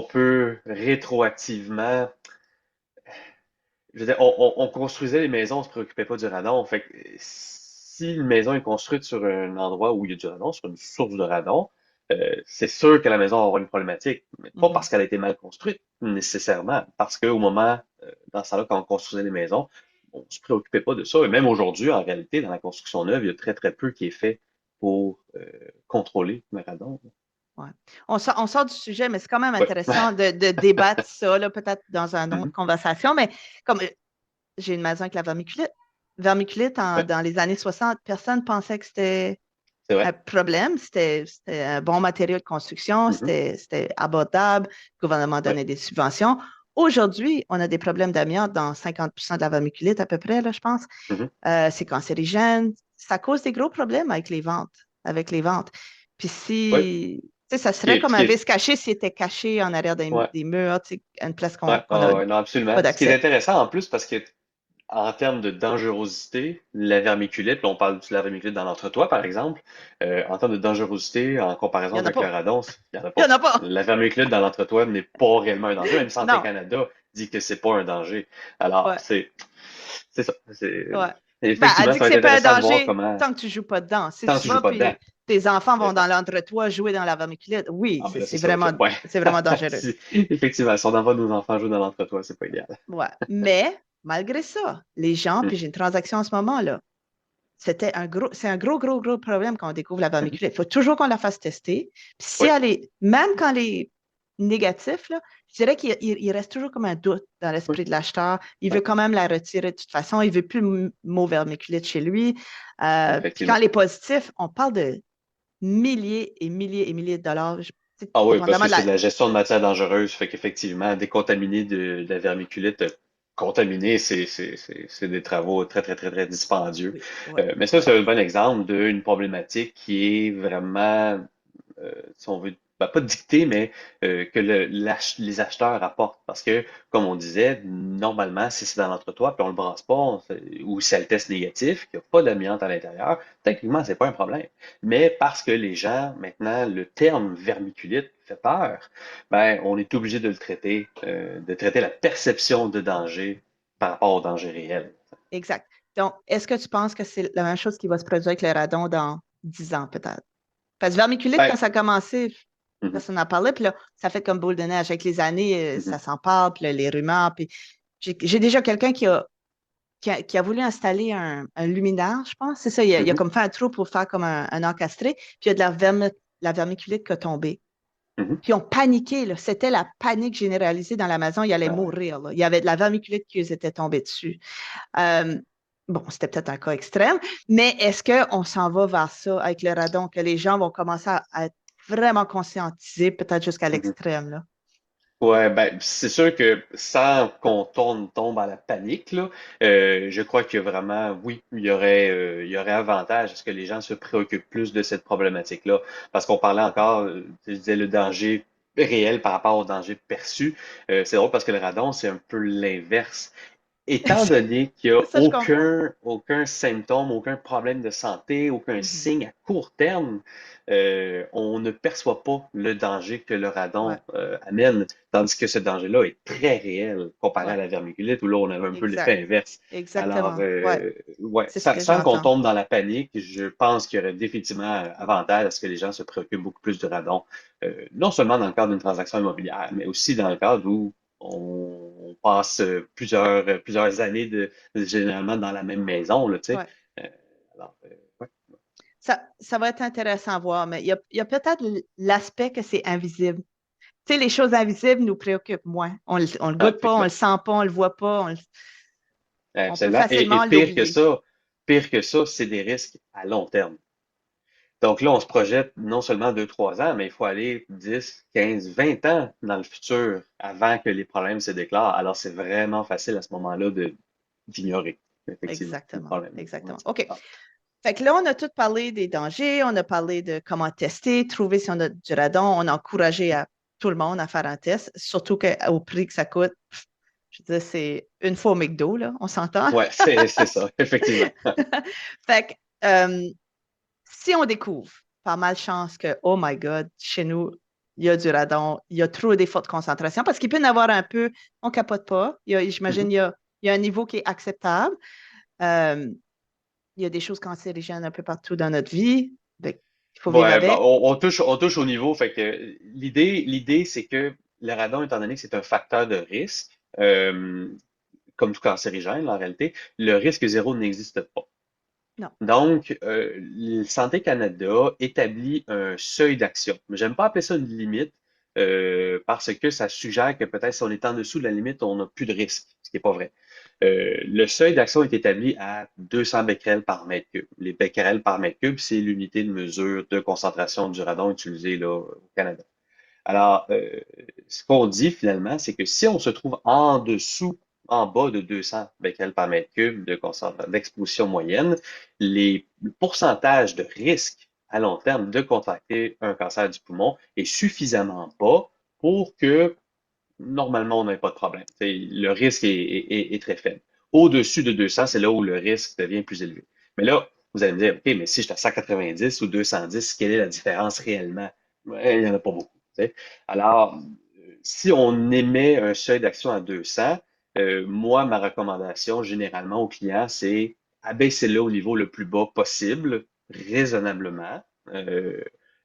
peut rétroactivement, je veux dire, on construisait les maisons, on se préoccupait pas du radon. Fait que si une maison est construite sur un endroit où il y a du radon, sur une source de radon, c'est sûr que la maison va avoir une problématique. Mais pas Mhm. parce qu'elle a été mal construite, nécessairement. Parce qu'au moment, dans ce temps-là, quand on construisait les maisons, on se préoccupait pas de ça. Et même aujourd'hui, en réalité, dans la construction neuve, il y a très, très peu qui est fait pour contrôler le radon. Ouais. On sort du sujet, mais c'est quand même Ouais. intéressant de débattre ça, là, peut-être dans une autre Mhm. conversation. Mais comme j'ai une maison avec la vermiculite, Ouais, dans les années 60, personne pensait que c'était c'est un vrai. problème. C'était un bon matériau de construction, Mhm. c'était abordable, le gouvernement Ouais. donnait des subventions. Aujourd'hui, on a des problèmes d'amiante dans 50% de la vermiculite à peu près, là, je pense. Mhm. C'est cancérigène. Ça cause des gros problèmes avec les ventes. Avec les ventes. Puis Ouais. si, tu sais, ça Ce qui serait est, comme ce qui un est vice caché s'il était caché en arrière Ouais, des murs, tu sais, une place ouais, qu'on n'a ouais, non, pas absolument. Ce qui est d'accès. intéressant en plus, parce que en termes de dangerosité, la vermiculite, là, on parle de la vermiculite dans l'entretoit, par exemple, en termes de dangerosité, en Il comparaison n'y en a avec le pas. radon, il n'y en a Il n'y en pas. a pas. La vermiculite dans l'entretoit n'est pas réellement un danger. Même Santé Non. Canada dit que c'est pas un danger. Alors, Ouais. c'est ça. Ouais. Ben, elle Effectivement, dit ça que va être c'est pas un intéressant de voir danger comment, tant que tu joues pas dedans. Si tant que tu tu joues vas pas dedans. puis tes enfants vont C'est dans ça. l'entretoit jouer dans la vermiculite, oui, Ah, ben là, c'est ça. Ouais. c'est vraiment dangereux. Effectivement, si on envoie nos enfants jouer dans l'entretoit, c'est pas idéal. Ouais. Mais malgré ça, les gens, Mhm, puis j'ai une transaction en ce moment là, c'est un gros problème quand on découvre la mhm. vermiculite. Il faut toujours qu'on la fasse tester. Puis si Oui. elle est, même quand elle est négative, là, je dirais qu'il reste toujours comme un doute dans Oui. l'esprit de l'acheteur. Il veut Ouais, quand même la retirer de toute façon. Il veut plus le mot vermiculite chez lui. Puis quand effectivement. elle est positive, on parle de milliers et milliers et milliers de dollars, Ah oui, parce dépendamment que de c'est la. de la gestion de matière dangereuse, fait qu'effectivement, décontaminer de la vermiculite contaminée, c'est des travaux très, très, très, très dispendieux. Oui, ouais, Mais ça, ouais. c'est un bon exemple d'une problématique qui est vraiment si on veut, ben, pas dicter, mais que les acheteurs apportent. Parce que, comme on disait, normalement, si c'est dans l'entretoit, puis on le brasse pas, ou si elle teste négatif, qu'il n'y a pas d'amiante à l'intérieur, techniquement, c'est pas un problème. Mais parce que les gens, maintenant, le terme vermiculite fait peur, ben, on est obligé de traiter la perception de danger par rapport au danger réel. Exact. Donc, est-ce que tu penses que c'est la même chose qui va se produire avec le radon dans 10 ans, peut-être? Parce que vermiculite, Ben, quand ça a commencé, mhm, personne n'en parlait. Puis là, ça fait comme boule de neige. Avec les années, mhm, ça s'en parle, puis là, les rumeurs. Puis j'ai déjà quelqu'un qui a voulu installer un luminaire, je pense. C'est ça, il a mhm, comme fait un trou pour faire comme un encastré. Puis il y a de la vermiculite qui a tombé. mhm. Puis on paniqué, là. C'était la panique généralisée dans la maison. Il allait Ah ouais. mourir, là. Il y avait de la vermiculite qui les était tombée dessus. Euh, bon, c'était peut-être un cas extrême, mais est-ce qu'on s'en va vers ça avec le radon, que les gens vont commencer à être vraiment conscientisés, peut-être jusqu'à Mhm. l'extrême, là? Ouais, ben, c'est sûr que sans qu'on tombe à la panique, là, je crois que vraiment, oui, il y aurait avantage à ce que les gens se préoccupent plus de cette problématique-là. Parce qu'on parlait encore, je disais, le danger réel par rapport au danger perçu. C'est drôle parce que le radon, c'est un peu l'inverse. Étant donné qu'il n'y a Ça, je comprends. aucun symptôme, aucun problème de santé, aucun Mhm. signe à court terme, on ne perçoit pas le danger que le radon Ouais, amène, tandis que ce danger-là est très réel comparé à ouais, la vermiculite, où là, on avait un peu exact. l'effet inverse. Alors, Exactement. Ouais, ouais, c'est ce que sans qu'on j'entends. tombe dans la panique, je pense qu'il y aurait définitivement avantage à ce que les gens se préoccupent beaucoup plus du radon, non seulement dans le cadre d'une transaction immobilière, mais aussi dans le cadre où on passe plusieurs années généralement dans la même maison, là, tu sais. Ouais. Euh, alors, ouais. Ça va être intéressant à voir, mais il y a peut-être l'aspect que c'est invisible. Tu sais, les choses invisibles nous préoccupent moins. On le Ah, goûte pas, on le sent pas, on le voit pas, on peut absolument. Et facilement l'oublier. pire que ça, c'est des risques à long terme. Donc là, on se projette non seulement 2, 3 ans, mais il faut aller 10, 15, 20 ans dans le futur avant que les problèmes se déclarent. Alors, c'est vraiment facile à ce moment-là d'ignorer, effectivement, le Exactement, problème. exactement. OK. Fait que là, on a tout parlé des dangers, on a parlé de comment tester, trouver si on a du radon. On a encouragé tout le monde à faire un test, surtout qu'au prix que ça coûte, je veux dire, c'est une fois au McDo, là, on s'entend? Ouais, c'est ça, effectivement. Fait que si on découvre par malchance que, oh my God, chez nous, il y a du radon, il y a trop des fortes concentrations, parce qu'il peut y en avoir un peu, on ne capote pas. J'imagine Mhm. il y a un niveau qui est acceptable. Euh, il y a des choses cancérigènes un peu partout dans notre vie. Fait il faut vivre Ouais, bah, avec. on touche au niveau. Fait que l'idée, c'est que le radon, étant donné que c'est un facteur de risque, comme tout cancérigène, en réalité, le risque zéro n'existe pas. Non. Donc, Santé Canada établit un seuil d'action. Mais j'aime pas appeler ça une limite parce que ça suggère que peut-être si on est en dessous de la limite, on n'a plus de risque, ce qui n'est pas vrai. Le seuil d'action est établi à 200 becquerels par mètre cube. Les becquerels par mètre cube, c'est l'unité de mesure de concentration du radon utilisée là, au Canada. Alors, ce qu'on dit finalement, c'est que si on se trouve en dessous, en bas de 200 becquerels par mètre cube d'exposition moyenne, le pourcentage de risque à long terme de contracter un cancer du poumon est suffisamment bas pour que normalement on n'ait pas de problème. T'sais, le risque est très faible. Au-dessus de 200, c'est là où le risque devient plus élevé. Mais là, vous allez me dire, OK, mais si je suis à 190 ou 210, quelle est la différence réellement? Ouais, il n'y en a pas beaucoup. T'sais. Alors, si on émet un seuil d'action à 200, moi, ma recommandation généralement aux clients, c'est abaisser-le au niveau le plus bas possible, raisonnablement,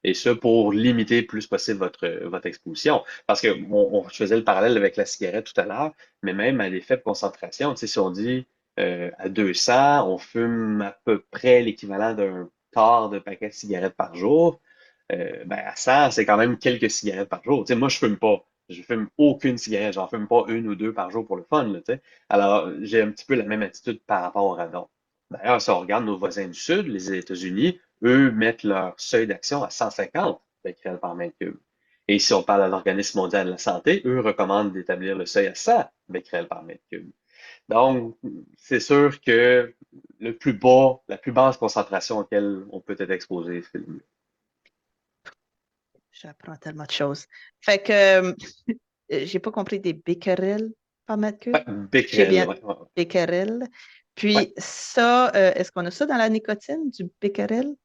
et ce pour limiter le plus possible votre exposition. Parce que je faisais le parallèle avec la cigarette tout à l'heure, mais même à des faibles concentrations, tu sais, si on dit à 200, on fume à peu près l'équivalent d'un quart de paquet de cigarettes par jour, ben à 100, c'est quand même quelques cigarettes par jour. Tu sais, moi, je fume pas. Je fume aucune cigarette. J'en fume pas une ou deux par jour pour le fun, là, tu sais. Alors, j'ai un petit peu la même attitude par rapport au radon. D'ailleurs, si on regarde nos voisins du Sud, les États-Unis, eux mettent leur seuil d'action à 150 becquerels par mètre cube. Et si on parle à l'Organisme mondial de la santé, eux recommandent d'établir le seuil à 100 becquerels par mètre cube. Donc, c'est sûr que la plus basse concentration auquel on peut être exposé, c'est le mieux. J'apprends tellement de choses. Fait que, j'ai pas compris des becquerels par mètre cube. Ouais, J'ai becquerel, bien ouais, ouais, becquerel. ouais. Puis ça, est-ce qu'on a ça dans la nicotine, du becquerel?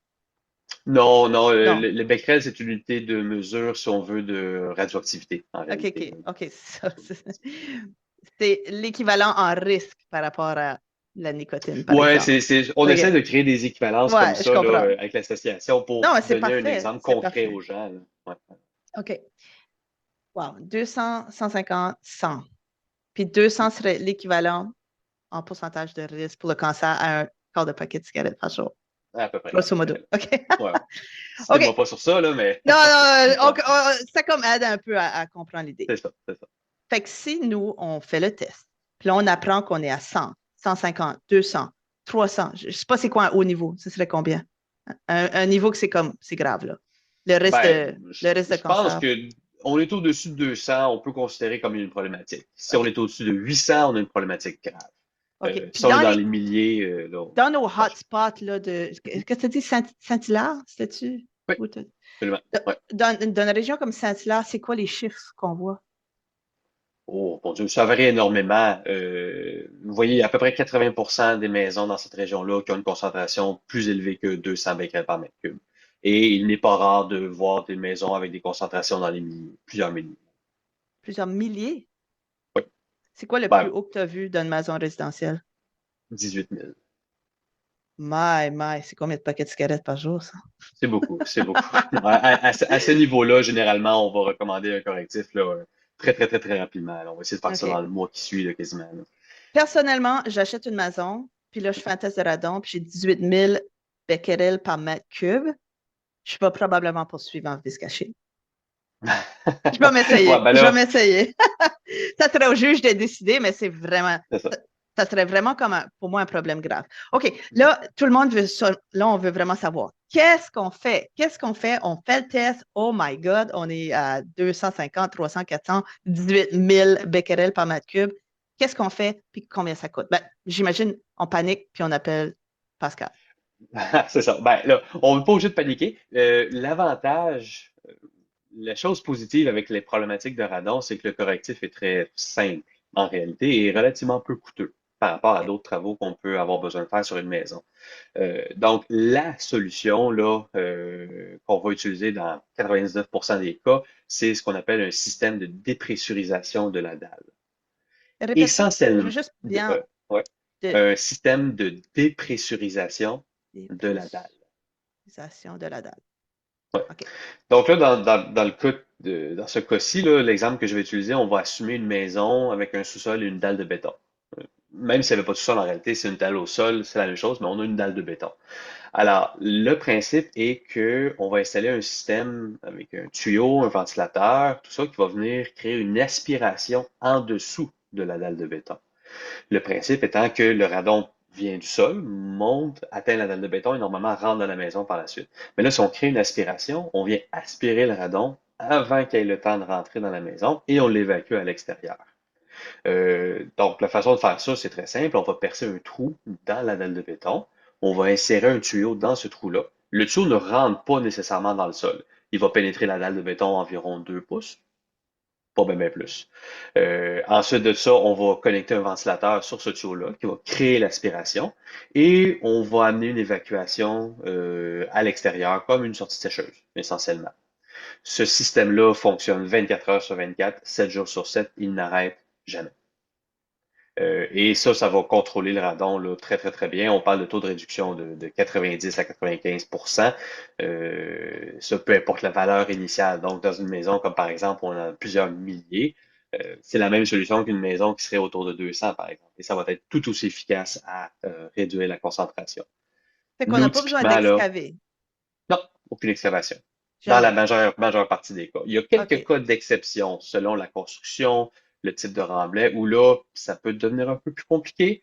Non, non, Non. le becquerel, c'est une unité de mesure, si on veut, de radioactivité, en OK, réalité. OK, OK. C'est l'équivalent en risque par rapport à la nicotine, par Ouais, exemple. on essaie OK. de créer des équivalences comme Ouais, je ça, là, comprends. avec l'association pour Non, c'est donner un parfait. exemple C'est concret parfait. aux gens, là. Ouais. OK. Wow. 200, 150, 100. Puis 200 serait l'équivalent en pourcentage de risque pour le cancer à un quart de paquet de cigarettes par jour. À peu près, à Grosso peu près. modo. OK. Ouais, ouais. Citez-moi OK. pas sur ça, là, mais Non, non, ouais, ça comme aide un peu à comprendre l'idée. c'est ça, c'est ça. Fait que si nous, on fait le test, puis là, on apprend qu'on est à 100, 150, 200, 300, je ne sais pas c'est quoi un haut niveau, ce serait combien? Un niveau que c'est comme, c'est grave, là. Ben, Le risque de je pense cancer. que on est au-dessus de 200, on peut considérer comme une problématique. Si on OK. est au-dessus de 800, on a une problématique grave. OK. Puis Si on est dans les milliers, là, dans nos attention. hotspots, là, qu'est-ce que tu as dit, Saint-Hilaire, c'était-tu? Oui, Où absolument. Ouais. dans une région comme Saint-Hilaire, c'est quoi les chiffres qu'on voit? Oh, mon Dieu, ça varie énormément. Vous voyez, à peu près 80% des maisons dans cette région-là qui ont une concentration plus élevée que 200 becquerels par mètre cube. Et il n'est pas rare de voir des maisons avec des concentrations dans les milliers, plusieurs milliers. Plusieurs milliers. Oui, C'est quoi le plus ben, haut que tu as vu dans une maison résidentielle? 18 000. C'est combien de paquets de cigarettes par jour, ça? C'est beaucoup, c'est beaucoup. À ce niveau-là, généralement, on va recommander un correctif là, très, très, très, très rapidement. Là. On va essayer de faire ça OK. dans le mois qui suit, là, quasiment. Là. Personnellement, j'achète une maison, puis là, je fais un test de radon, puis j'ai 18 000 becquerels par mètre cube. Je vais probablement poursuivre en vice caché. Je vais Ouais, m'essayer. ben Je vais là, m'essayer. Ça serait au juge de décider, mais c'est vraiment, c'est ça. ça serait vraiment comme pour moi un problème grave. OK, là, tout le monde veut ça. Là, on veut vraiment savoir. Qu'est-ce qu'on fait? Qu'est-ce qu'on fait? On fait le test. Oh my God, on est à 250, 300, 400, 18 000 becquerels par mètre cube. Qu'est-ce qu'on fait? Puis combien ça coûte? Ben, j'imagine, on panique, puis on appelle Pascal. C'est ça. Ben là, on n'est pas obligé de paniquer. L'avantage, la chose positive avec les problématiques de radon, c'est que le correctif est très simple en réalité et relativement peu coûteux par rapport à OK. d'autres travaux qu'on peut avoir besoin de faire sur une maison. Donc, la solution là, qu'on va utiliser dans 99% des cas, c'est ce qu'on appelle un système de dépressurisation de la dalle. Répète ça. Je veux Essentiellement, juste bien ouais, de un système de dépressurisation de la dalle. dépressurisation de la dalle. Ouais. OK. Donc là, dans le cas dans ce cas-ci, là, l'exemple que je vais utiliser, on va assumer une maison avec un sous-sol et une dalle de béton. Même s'il n'y avait pas de sous-sol en réalité, c'est une dalle au sol, c'est la même chose, mais on a une dalle de béton. Alors, le principe est que on va installer un système avec un tuyau, un ventilateur, tout ça qui va venir créer une aspiration en dessous de la dalle de béton. Le principe étant que le radon vient du sol, monte, atteint la dalle de béton et normalement rentre dans la maison par la suite. Mais là, si on crée une aspiration, on vient aspirer le radon avant qu'il ait le temps de rentrer dans la maison et on l'évacue à l'extérieur. Donc, la façon de faire ça, c'est très simple. On va percer un trou dans la dalle de béton. On va insérer un tuyau dans ce trou-là. Le tuyau ne rentre pas nécessairement dans le sol. Il va pénétrer la dalle de béton environ 2 pouces, pas bien plus. Ensuite de ça, on va connecter un ventilateur sur ce tuyau-là qui va créer l'aspiration et on va amener une évacuation à l'extérieur comme une sortie sécheuse, essentiellement. Ce système-là fonctionne 24 heures sur 24, 7 jours sur 7, il n'arrête jamais. Et ça va contrôler le radon là, très, très, très bien. On parle de taux de réduction de 90 à 95 ça, peu importe la valeur initiale. Donc, dans une maison, comme par exemple, on a plusieurs milliers, c'est la même solution qu'une maison qui serait autour de 200, par exemple. Et ça va être tout aussi efficace à réduire la concentration. Fait qu'on Nous, n'a pas besoin typiquement, là, d'excaver. non, aucune excavation. Dans la Jamais. majeure partie des cas. Il y a quelques OK. cas d'exception selon la construction, le type de remblai, où là, ça peut devenir un peu plus compliqué.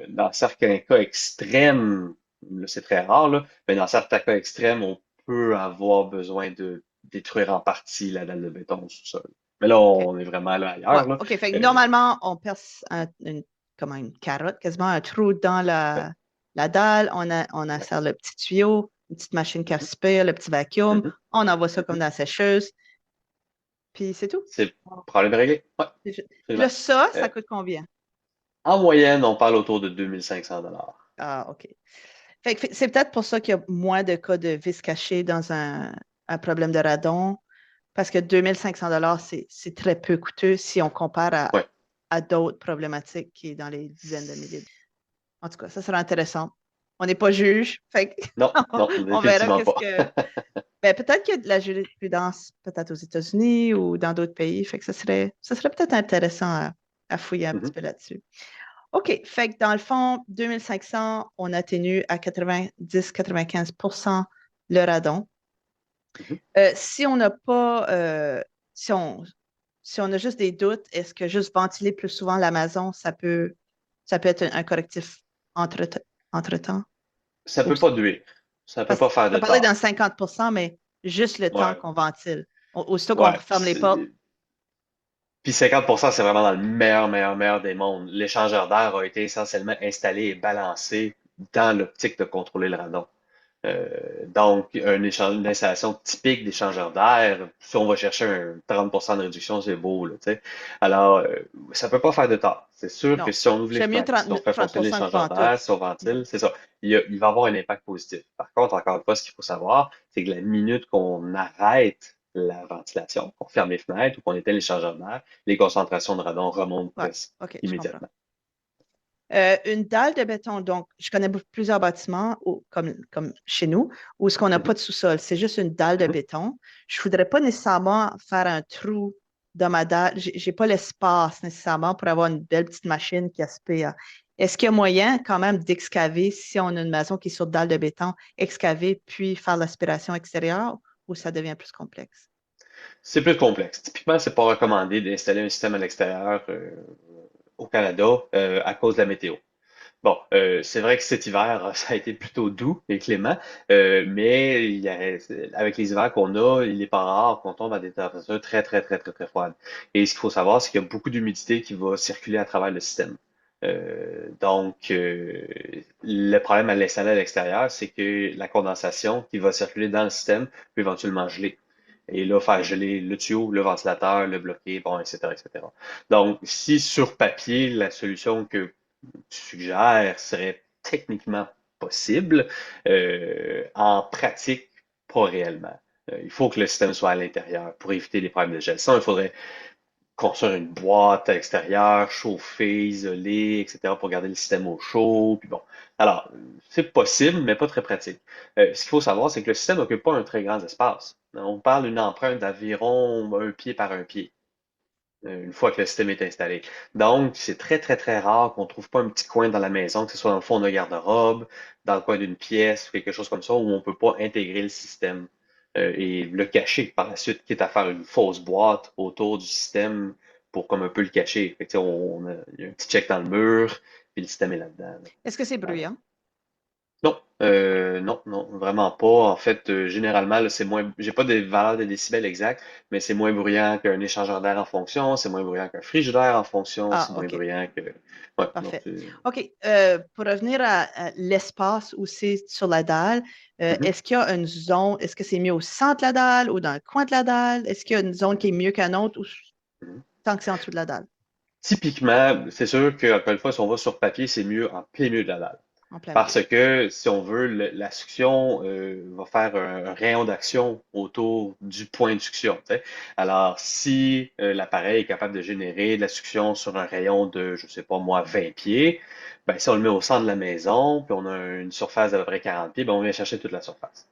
Dans certains cas extrêmes, là, c'est très rare, là, mais dans certains cas extrêmes, on peut avoir besoin de détruire en partie la dalle de béton au sous-sol. Mais là, OK. on est vraiment là Ouais, ailleurs, là. OK. Fait que Euh, normalement, on perce comment, une carotte, quasiment un trou dans ouais, la dalle. On ouais. insère le petit tuyau, une petite machine qui Mhm, aspire, le petit vacuum. mhm, On envoie ça comme mhm. dans la sécheuse. Puis c'est tout. C'est Wow. problème réglé. Ouais, Puis là, absolument. ça Euh, coûte combien? En moyenne, on parle autour de 2 500 $. Ah, OK. Fait que c'est peut-être pour ça qu'il y a moins de cas de vis cachés dans un problème de radon, parce que 2500 $, c'est très peu coûteux si on compare Ouais. à d'autres problématiques qui est dans les dizaines de milliers. En tout cas, ça sera intéressant. On n'est pas juge, fait que Non, non, on verra définitivement qu'est-ce pas. que. Ben, peut-être qu'il y a de la jurisprudence, peut-être aux États-Unis ou dans d'autres pays, fait que ça serait peut-être intéressant à fouiller un petit Mhm, peu là-dessus. OK, fait que dans le fond, 2500, on atténue à 90-95 le radon. mhm. Si on n'a pas, si on, si on a juste des doutes, est-ce que juste ventiler plus souvent la maison, ça peut être un correctif entre, entre-temps? Ça Ou- peut pas nuire. Ça peut Parce pas que faire tu as de parlé d'un tort. 50 mais juste le temps Ouais, qu'on ventile. Aussitôt qu'on ouais. referme les portes, Puis 50%, c'est vraiment dans le meilleur des mondes. L'échangeur d'air a été essentiellement installé et balancé dans l'optique de contrôler le radon. Donc, une installation typique d'échangeur d'air, si on va chercher un 30% de réduction, c'est beau, là, tu sais. Alors, ça peut pas faire de tort. C'est sûr que non. si on ouvre les J'aime mieux fenêtres, 30, si on fait fonctionner 30 que l'échangeur pantoute. d'air, si on ventile, c'est ça. Il va avoir un impact positif. Par contre, encore une fois, ce qu'il faut savoir, c'est que la minute qu'on arrête la ventilation, qu'on ferme les fenêtres ou qu'on éteint l'échangeur d'air, les concentrations de radon remontent Ouais, presque OK, je comprends. immédiatement. Une dalle de béton, donc, je connais plusieurs bâtiments comme chez nous où ce qu'on n'a Mhm, pas de sous-sol, c'est juste une dalle de mhm. béton. Je ne voudrais pas nécessairement faire un trou dans ma dalle. Je n'ai pas l'espace nécessairement pour avoir une belle petite machine qui aspire. Est-ce qu'il y a moyen quand même d'excaver si on a une maison qui est sur dalle de béton, excaver puis faire l'aspiration extérieure ou ça devient plus complexe? C'est plus complexe. Typiquement, c'est pas recommandé d'installer un système à l'extérieur au Canada à cause de la météo. Bon, c'est vrai que cet hiver, ça a été plutôt doux et clément, mais avec les hivers qu'on a, il n'est pas rare qu'on tombe à des températures très, très, très, très, très froides. Et ce qu'il faut savoir, c'est qu'il y a beaucoup d'humidité qui va circuler à travers le système. Le problème à l'installer à l'extérieur, c'est que la condensation qui va circuler dans le système peut éventuellement geler. Et là, faire geler le tuyau, le ventilateur, le bloquer, bon, etc., etc. Donc, si sur papier, la solution que suggère serait techniquement possible, en pratique, pas réellement. Il faut que le système soit à l'intérieur pour éviter les problèmes de gel. Sinon, il faudrait construire une boîte à l'extérieur, chauffer, isoler, etc., pour garder le système au chaud. Puis bon. Alors, c'est possible, mais pas très pratique. Ce qu'il faut savoir, c'est que le système n'occupe pas un très grand espace. On parle d'une empreinte d'environ un pied par un pied une fois que le système est installé. Donc, c'est très, très, très rare qu'on ne trouve pas un petit coin dans la maison, que ce soit dans le fond d'un garde-robe, dans le coin d'une pièce ou quelque chose comme ça, où on ne peut pas intégrer le système et le cacher par la suite, quitte à faire une fausse boîte autour du système pour comme un peu le cacher. Fait que, tu sais, il y a un petit check dans le mur, puis le système est là-dedans. Est-ce que c'est Là. bruyant? Non, non, non, vraiment pas. En fait, généralement, là, c'est moins, j'ai pas des valeurs de décibels exactes, mais c'est moins bruyant qu'un échangeur d'air en fonction, c'est moins bruyant qu'un frigidaire en fonction, Ah, c'est moins OK. bruyant que, ouais, non, Parfait. OK. Pour revenir à l'espace où c'est sur la dalle, Mhm, est-ce qu'il y a une zone, est-ce que c'est mieux au centre de la dalle ou dans le coin de la dalle? Est-ce qu'il y a une zone qui est mieux qu'un autre ou mhm. tant que c'est en dessous de la dalle, Typiquement, c'est sûr que, encore une fois, si on va sur papier, c'est mieux en plein milieu de la dalle. en plein milieu? Parce que, si on veut, la succion va faire un rayon d'action autour du point de succion. Tu sais. Alors, si l'appareil est capable de générer de la succion sur un rayon de, je sais pas moi, 20 pieds, ben, si on le met au centre de la maison, puis on a une surface d'à peu près 40 pieds, ben, on vient chercher toute la surface.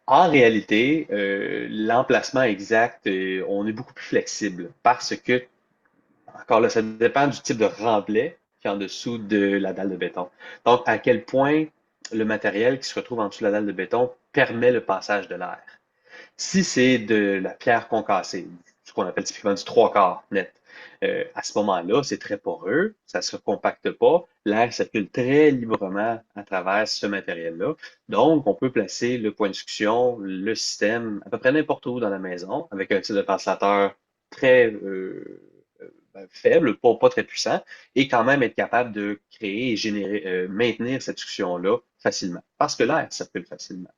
En réalité, l'emplacement exact, on est beaucoup plus flexible parce que encore là, ça dépend du type de remblai qui est en dessous de la dalle de béton. Donc, à quel point le matériel qui se retrouve en dessous de la dalle de béton permet le passage de l'air. Si c'est de la pierre concassée, ce qu'on appelle typiquement du trois quarts net, à ce moment-là, c'est très poreux, ça ne se compacte pas, l'air circule très librement à travers ce matériel-là. Donc, on peut placer le point de succion, le système, à peu près n'importe où dans la maison, avec un type de ventilateur très faible, pas très puissant, et quand même être capable de créer et générer, maintenir cette succion-là facilement. Parce que l'air circule facilement.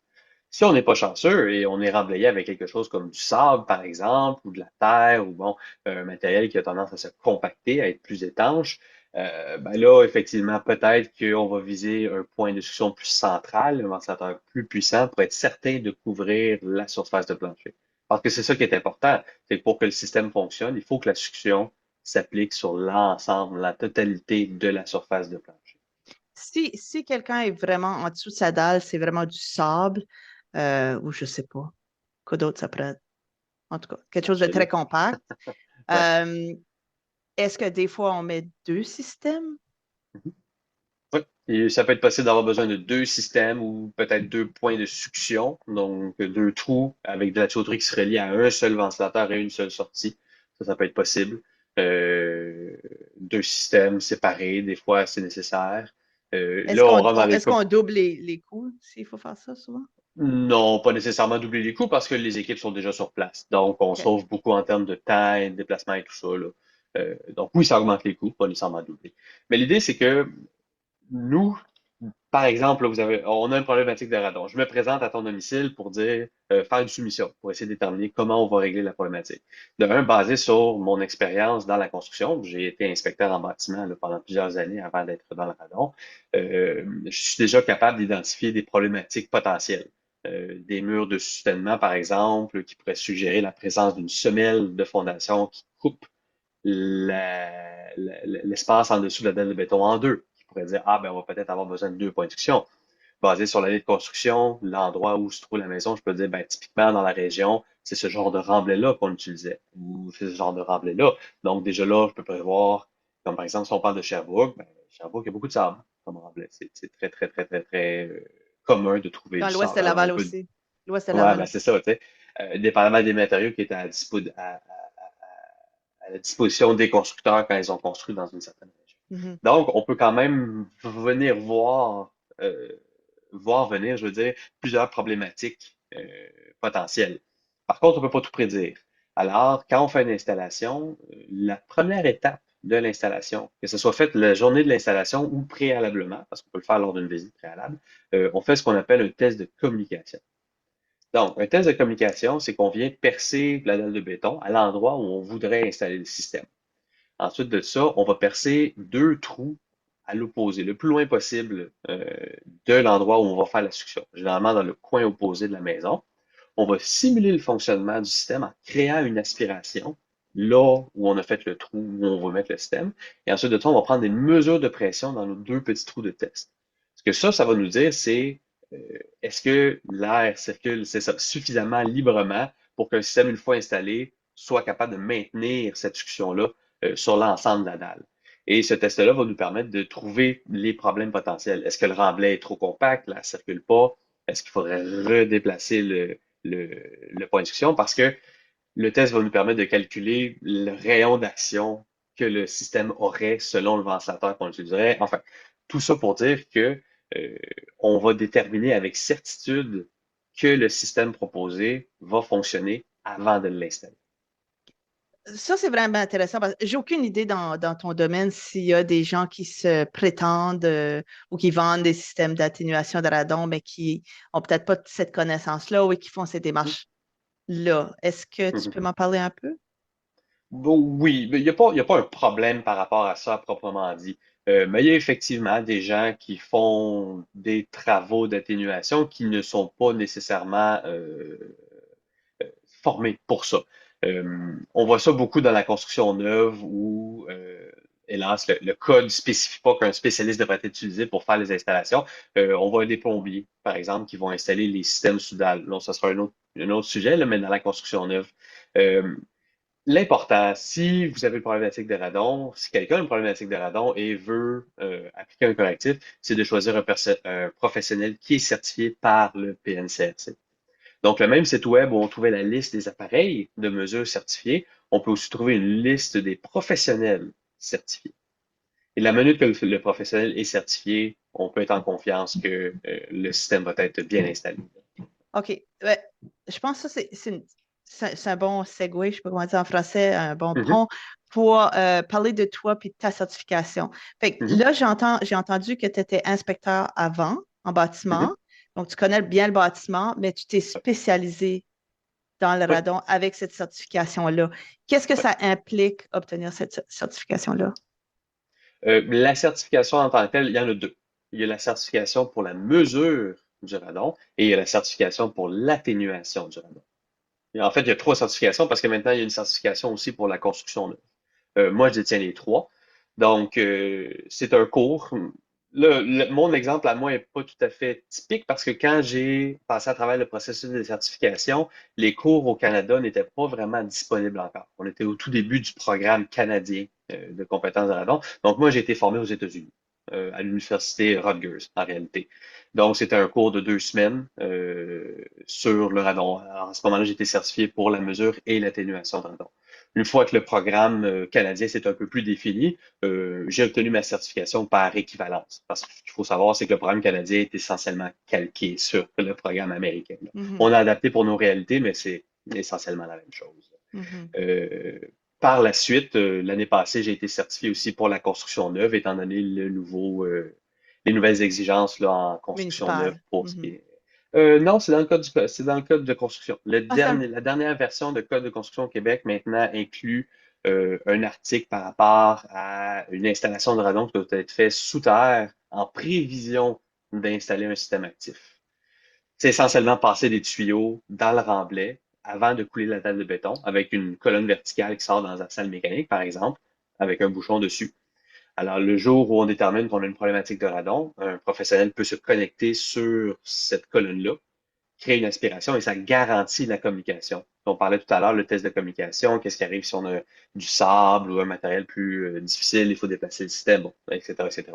Si on n'est pas chanceux et on est remblayé avec quelque chose comme du sable, par exemple, ou de la terre, ou bon, un matériel qui a tendance à se compacter, à être plus étanche, ben là, effectivement, peut-être qu'on va viser un point de succion plus central, un ventilateur plus puissant pour être certain de couvrir la surface de plancher. Parce que c'est ça qui est important, c'est que pour que le système fonctionne, il faut que la succion s'applique sur l'ensemble, la totalité de la surface de plancher. Si quelqu'un est vraiment en dessous de sa dalle, c'est vraiment du sable ou je sais pas, quoi d'autre ça pourrait être? En tout cas, quelque chose de très Argileux. compact. Ouais. Euh, Est-ce que des fois on met deux systèmes? Oui, et ça peut être possible d'avoir besoin de deux systèmes ou peut-être deux points de succion, donc deux trous avec de la tuyauterie qui se relie à un seul ventilateur et une seule sortie. Ça peut être possible. Euh, Deux systèmes séparés, des fois c'est nécessaire. Est-ce Là, on qu'on rentre dans les est-ce cas. qu'on double les coûts s'il faut faire ça souvent? Non, pas nécessairement doubler les coûts parce que les équipes sont déjà sur place. Donc, on OK. sauve beaucoup en termes de temps et de déplacement et tout ça, là. Donc, oui, ça augmente les coûts, pas nécessairement doubler. Mais l'idée, c'est que nous, par exemple, là, on a une problématique de radon. Je me présente à ton domicile pour dire, faire une soumission, pour essayer de déterminer comment on va régler la problématique. De un, basé sur mon expérience dans la construction, j'ai été inspecteur en bâtiment là, pendant plusieurs années avant d'être dans le radon. Je suis déjà capable d'identifier des problématiques potentielles. Des murs de soutènement, par exemple, qui pourraient suggérer la présence d'une semelle de fondation qui coupe l'espace en dessous de la dalle de béton en deux, qui pourrait dire, ah, ben, on va peut-être avoir besoin de deux points de succion. Basé sur l'année de construction, l'endroit où se trouve la maison, je peux dire, ben, typiquement dans la région, c'est ce genre de remblai-là qu'on utilisait, ou c'est ce genre de remblai-là. Donc, déjà là, je peux prévoir, comme par exemple, si on parle de Sherbrooke, ben, Sherbrooke, il y a beaucoup de sable comme remblai. C'est très, très, très, très, très commun de trouver Dans du l'ouest de sable. Alors, Laval on peut aussi. L'ouest de ouais, Laval ben c'est aussi. ça, tu sais. dépendamment des matériaux qui étaient à la disposition des constructeurs quand ils ont construit dans une certaine région. Mhm. Donc, on peut quand même venir euh, voir venir, je veux dire, plusieurs problématiques potentielles. Par contre, on ne peut pas tout prédire. Alors, quand on fait une installation, la première étape de l'installation, que ce soit fait la journée de l'installation ou préalablement, parce qu'on peut le faire lors d'une visite préalable, on fait ce qu'on appelle un test de communication. Donc, un test de communication, c'est qu'on vient percer la dalle de béton à l'endroit où on voudrait installer le système. Ensuite de ça, on va percer deux trous à l'opposé, le plus loin possible de l'endroit où on va faire la succion, généralement dans le coin opposé de la maison. On va simuler le fonctionnement du système en créant une aspiration là où on a fait le trou, où on va mettre le système. Et ensuite de ça, on va prendre des mesures de pression dans nos deux petits trous de test. Ce que ça va nous dire, c'est euh, est-ce que l'air circule, c'est ça, suffisamment librement pour qu'un système, une fois installé, soit capable de maintenir cette succion-là sur l'ensemble de la dalle. Et ce test-là va nous permettre de trouver les problèmes potentiels. Est-ce que le remblai est trop compact, l'air ne circule pas? Est-ce qu'il faudrait redéplacer le point de succion? Parce que le test va nous permettre de calculer le rayon d'action que le système aurait selon le ventilateur qu'on utiliserait. Enfin, tout ça pour dire que euh, on va déterminer avec certitude que le système proposé va fonctionner avant de l'installer. Ça, c'est vraiment intéressant parce que j'ai aucune idée dans ton domaine s'il y a des gens qui se prétendent ou qui vendent des systèmes d'atténuation de radon, mais qui ont peut-être pas cette connaissance-là ou qui font ces Mhm, démarches-là. Est-ce que tu mhm. peux m'en parler un peu? Bon, oui, mais il y a pas un problème par rapport à ça proprement dit. Mais il y a effectivement des gens qui font des travaux d'atténuation qui ne sont pas nécessairement formés pour ça. On voit ça beaucoup dans la construction neuve où, hélas, le code ne spécifie pas qu'un spécialiste devrait être utilisé pour faire les installations. On voit des plombiers, par exemple, qui vont installer les systèmes sous dalle. Là, ça sera un autre sujet, là, mais dans la construction neuve. Euh, L'important, si vous avez une problématique de radon, si quelqu'un a une problématique de radon et veut appliquer un correctif, c'est de choisir un professionnel qui est certifié par le PNCRC. Donc, le même site web où on trouvait la liste des appareils de mesure certifiés, on peut aussi trouver une liste des professionnels certifiés. Et la minute que le professionnel est certifié, on peut être en confiance que le système va être bien installé. OK. Ouais, je pense que ça, c'est un bon segue, je ne sais pas comment dire en français, un bon Mhm, pont pour parler de toi et de ta certification. Fait que mhm, là, j'ai entendu que tu étais inspecteur avant en mhm. bâtiment. Donc, tu connais bien le bâtiment, mais tu t'es Oui, spécialisé dans le oui, radon avec cette certification-là. Qu'est-ce que oui. ça implique obtenir cette certification-là? La certification en tant que telle, il y en a deux. Il y a la certification pour la mesure du radon et il y a la certification pour l'atténuation du radon. Et en fait, il y a trois certifications parce que maintenant, il y a une certification aussi pour la construction neuve. Moi, je détiens les trois. Donc, c'est un cours. Mon exemple à moi n'est pas tout à fait typique parce que quand j'ai passé à travers le processus de certification, les cours au Canada n'étaient pas vraiment disponibles encore. On était au tout début du programme canadien de compétences de radon. Donc, moi, j'ai été formé aux États-Unis, à l'université Rutgers, en réalité. Donc, c'était un cours de 2 semaines sur le radon. Alors, à ce moment-là, j'ai été certifié pour la mesure et l'atténuation de radon. Une fois que le programme canadien s'est un peu plus défini, j'ai obtenu ma certification par équivalence. Parce que ce qu'il faut savoir, c'est que le programme canadien est essentiellement calqué sur le programme américain. Mhm, On a adapté pour nos réalités, mais c'est essentiellement la même chose. mhm. Euh, Par la suite, l'année passée, j'ai été certifié aussi pour la construction neuve, étant donné les nouvelles exigences là, en construction neuve Municipal. pour ce qui Mhm. est. Non, c'est dans le code de construction. Ah, c'est un- La dernière version de code de construction au Québec maintenant inclut un article par rapport à une installation de radon qui doit être faite sous terre en prévision d'installer un système actif. C'est essentiellement passer des tuyaux dans le remblai avant de couler la dalle de béton avec une colonne verticale qui sort dans la salle mécanique, par exemple, avec un bouchon dessus. Alors, le jour où on détermine qu'on a une problématique de radon, un professionnel peut se connecter sur cette colonne-là crée une aspiration et ça garantit la communication. On parlait tout à l'heure, le test de communication, qu'est-ce qui arrive si on a du sable ou un matériel plus difficile, il faut déplacer le système, bon, etc., etc.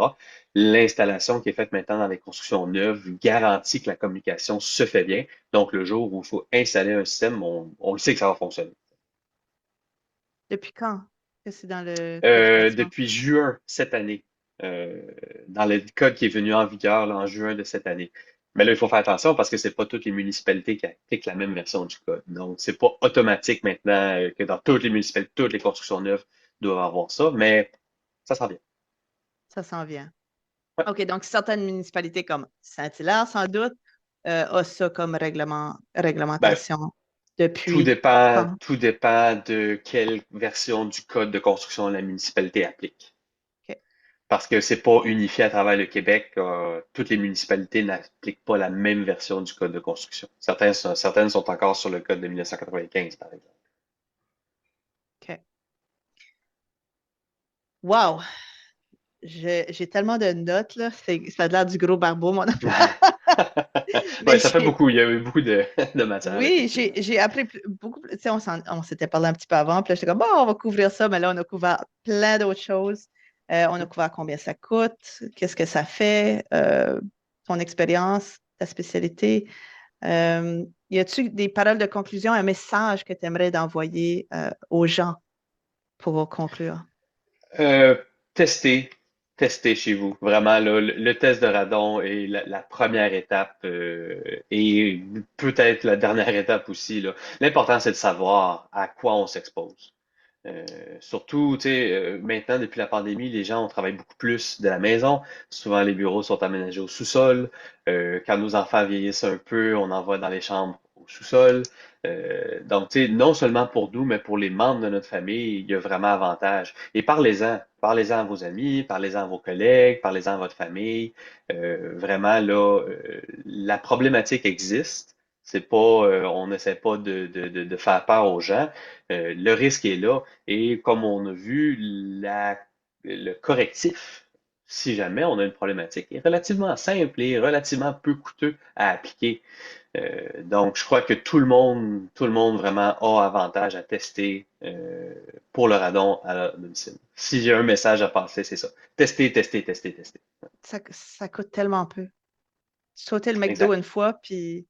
L'installation qui est faite maintenant dans les constructions neuves garantit que la communication se fait bien. Donc, le jour où il faut installer un système, on le sait que ça va fonctionner. Depuis quand que c'est dans le code du bâtiment? Depuis juin cette année, euh, dans le code qui est venu en vigueur là, en juin de cette année. Mais là, il faut faire attention parce que c'est pas toutes les municipalités qui appliquent la même version du code. Donc, c'est pas automatique maintenant que dans toutes les municipalités, toutes les constructions neuves doivent avoir ça, mais ça s'en vient. Ça s'en vient. Ouais. OK, donc certaines municipalités comme Saint-Hilaire, sans doute, ont ça comme Ben, réglementation depuis quand? tout dépend de quelle version du code de construction la municipalité applique. OK. Parce que c'est pas unifié à travers le Québec. Toutes les municipalités n'appliquent pas la même version du code de construction. Certaines sont encore sur le code de 1995, par exemple. OK. Wow! J'ai tellement de notes, là. Ça a l'air du gros barbeau, mon affaire. Ouais, Mais ça fait beaucoup. Il y a eu beaucoup de matière, oui, effectivement. j'ai appris beaucoup. Tu sais, on s'était parlé un petit peu avant, puis là, j'étais comme, bon, on va couvrir ça, mais là, on a couvert plein d'autres choses. On a couvert combien ça coûte, qu'est-ce que ça fait, ton expérience, ta spécialité. Y a-tu des paroles de conclusion, un message que tu aimerais envoyer aux gens pour conclure? Euh, tester, tester chez vous. Vraiment, là, le test de radon est la première étape et peut-être la dernière étape aussi, là. L'important, c'est de savoir à quoi on s'expose. Surtout, tu sais, maintenant, depuis la pandémie, les gens, on travaille beaucoup plus de la maison. Souvent, les bureaux sont aménagés au sous-sol. Quand nos enfants vieillissent un peu, on envoie dans les chambres au sous-sol. Donc, tu sais, non seulement pour nous, mais pour les membres de notre famille, il y a vraiment avantage. Et parlez-en. Parlez-en à vos amis, parlez-en à vos collègues, parlez-en à votre famille. Vraiment, là, la problématique existe. C'est pas, on n'essaie pas de faire peur aux gens. Le risque est là. Et comme on a vu, le correctif, si jamais on a une problématique, est relativement simple et relativement peu coûteux à appliquer. Donc, je crois que tout le monde vraiment a avantage à tester pour le radon à domicile. Si j'ai un message à passer, c'est ça. Tester, tester, tester, tester. Ça coûte tellement peu. Sauter le McDo Exact. une fois, puis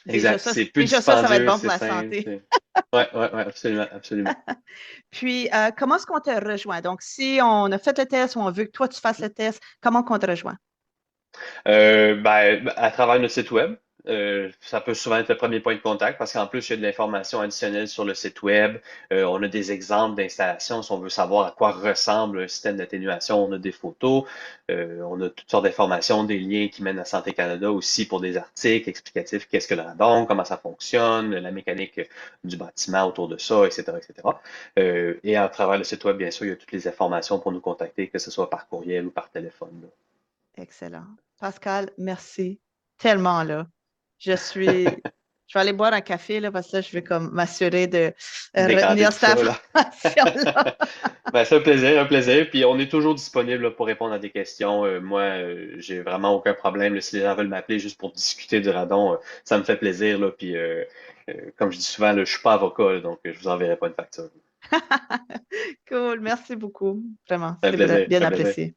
Exact. C'est peu déjà ça, ça va être dispendieux, bon pour c'est la simple. santé. Ouais, ouais, ouais, absolument, absolument. Puis, comment est-ce qu'on te rejoint? Donc, si on a fait le test ou on veut que toi, tu fasses le test, comment qu'on te rejoint? Ben, à travers notre site web, ça peut souvent être le premier point de contact parce qu'en plus, il y a de l'information additionnelle sur le site web. On a des exemples d'installations si on veut savoir à quoi ressemble un système d'atténuation. On a des photos, on a toutes sortes d'informations, des liens qui mènent à Santé Canada aussi pour des articles explicatifs, qu'est-ce que le radon, comment ça fonctionne, la mécanique du bâtiment autour de ça, etc., etc. Et à travers le site web, bien sûr, il y a toutes les informations pour nous contacter, que ce soit par courriel ou par téléphone, là. Excellent. Pascal, merci tellement là. Je vais aller boire un café là, parce que là, je vais comme m'assurer de Décanter retenir tout cette ça, là. information-là. Ben, c'est un plaisir, un plaisir. Puis on est toujours disponible là, pour répondre à des questions. Moi, j'ai vraiment aucun problème, là. Si les gens veulent m'appeler juste pour discuter du radon, ça me fait plaisir, là. Puis comme je dis souvent, là, je suis pas avocat, là, donc je vous enverrai pas une facture. Cool, merci beaucoup. Vraiment, Ça fait c'est plaisir, ça bien fait plaisir. apprécié.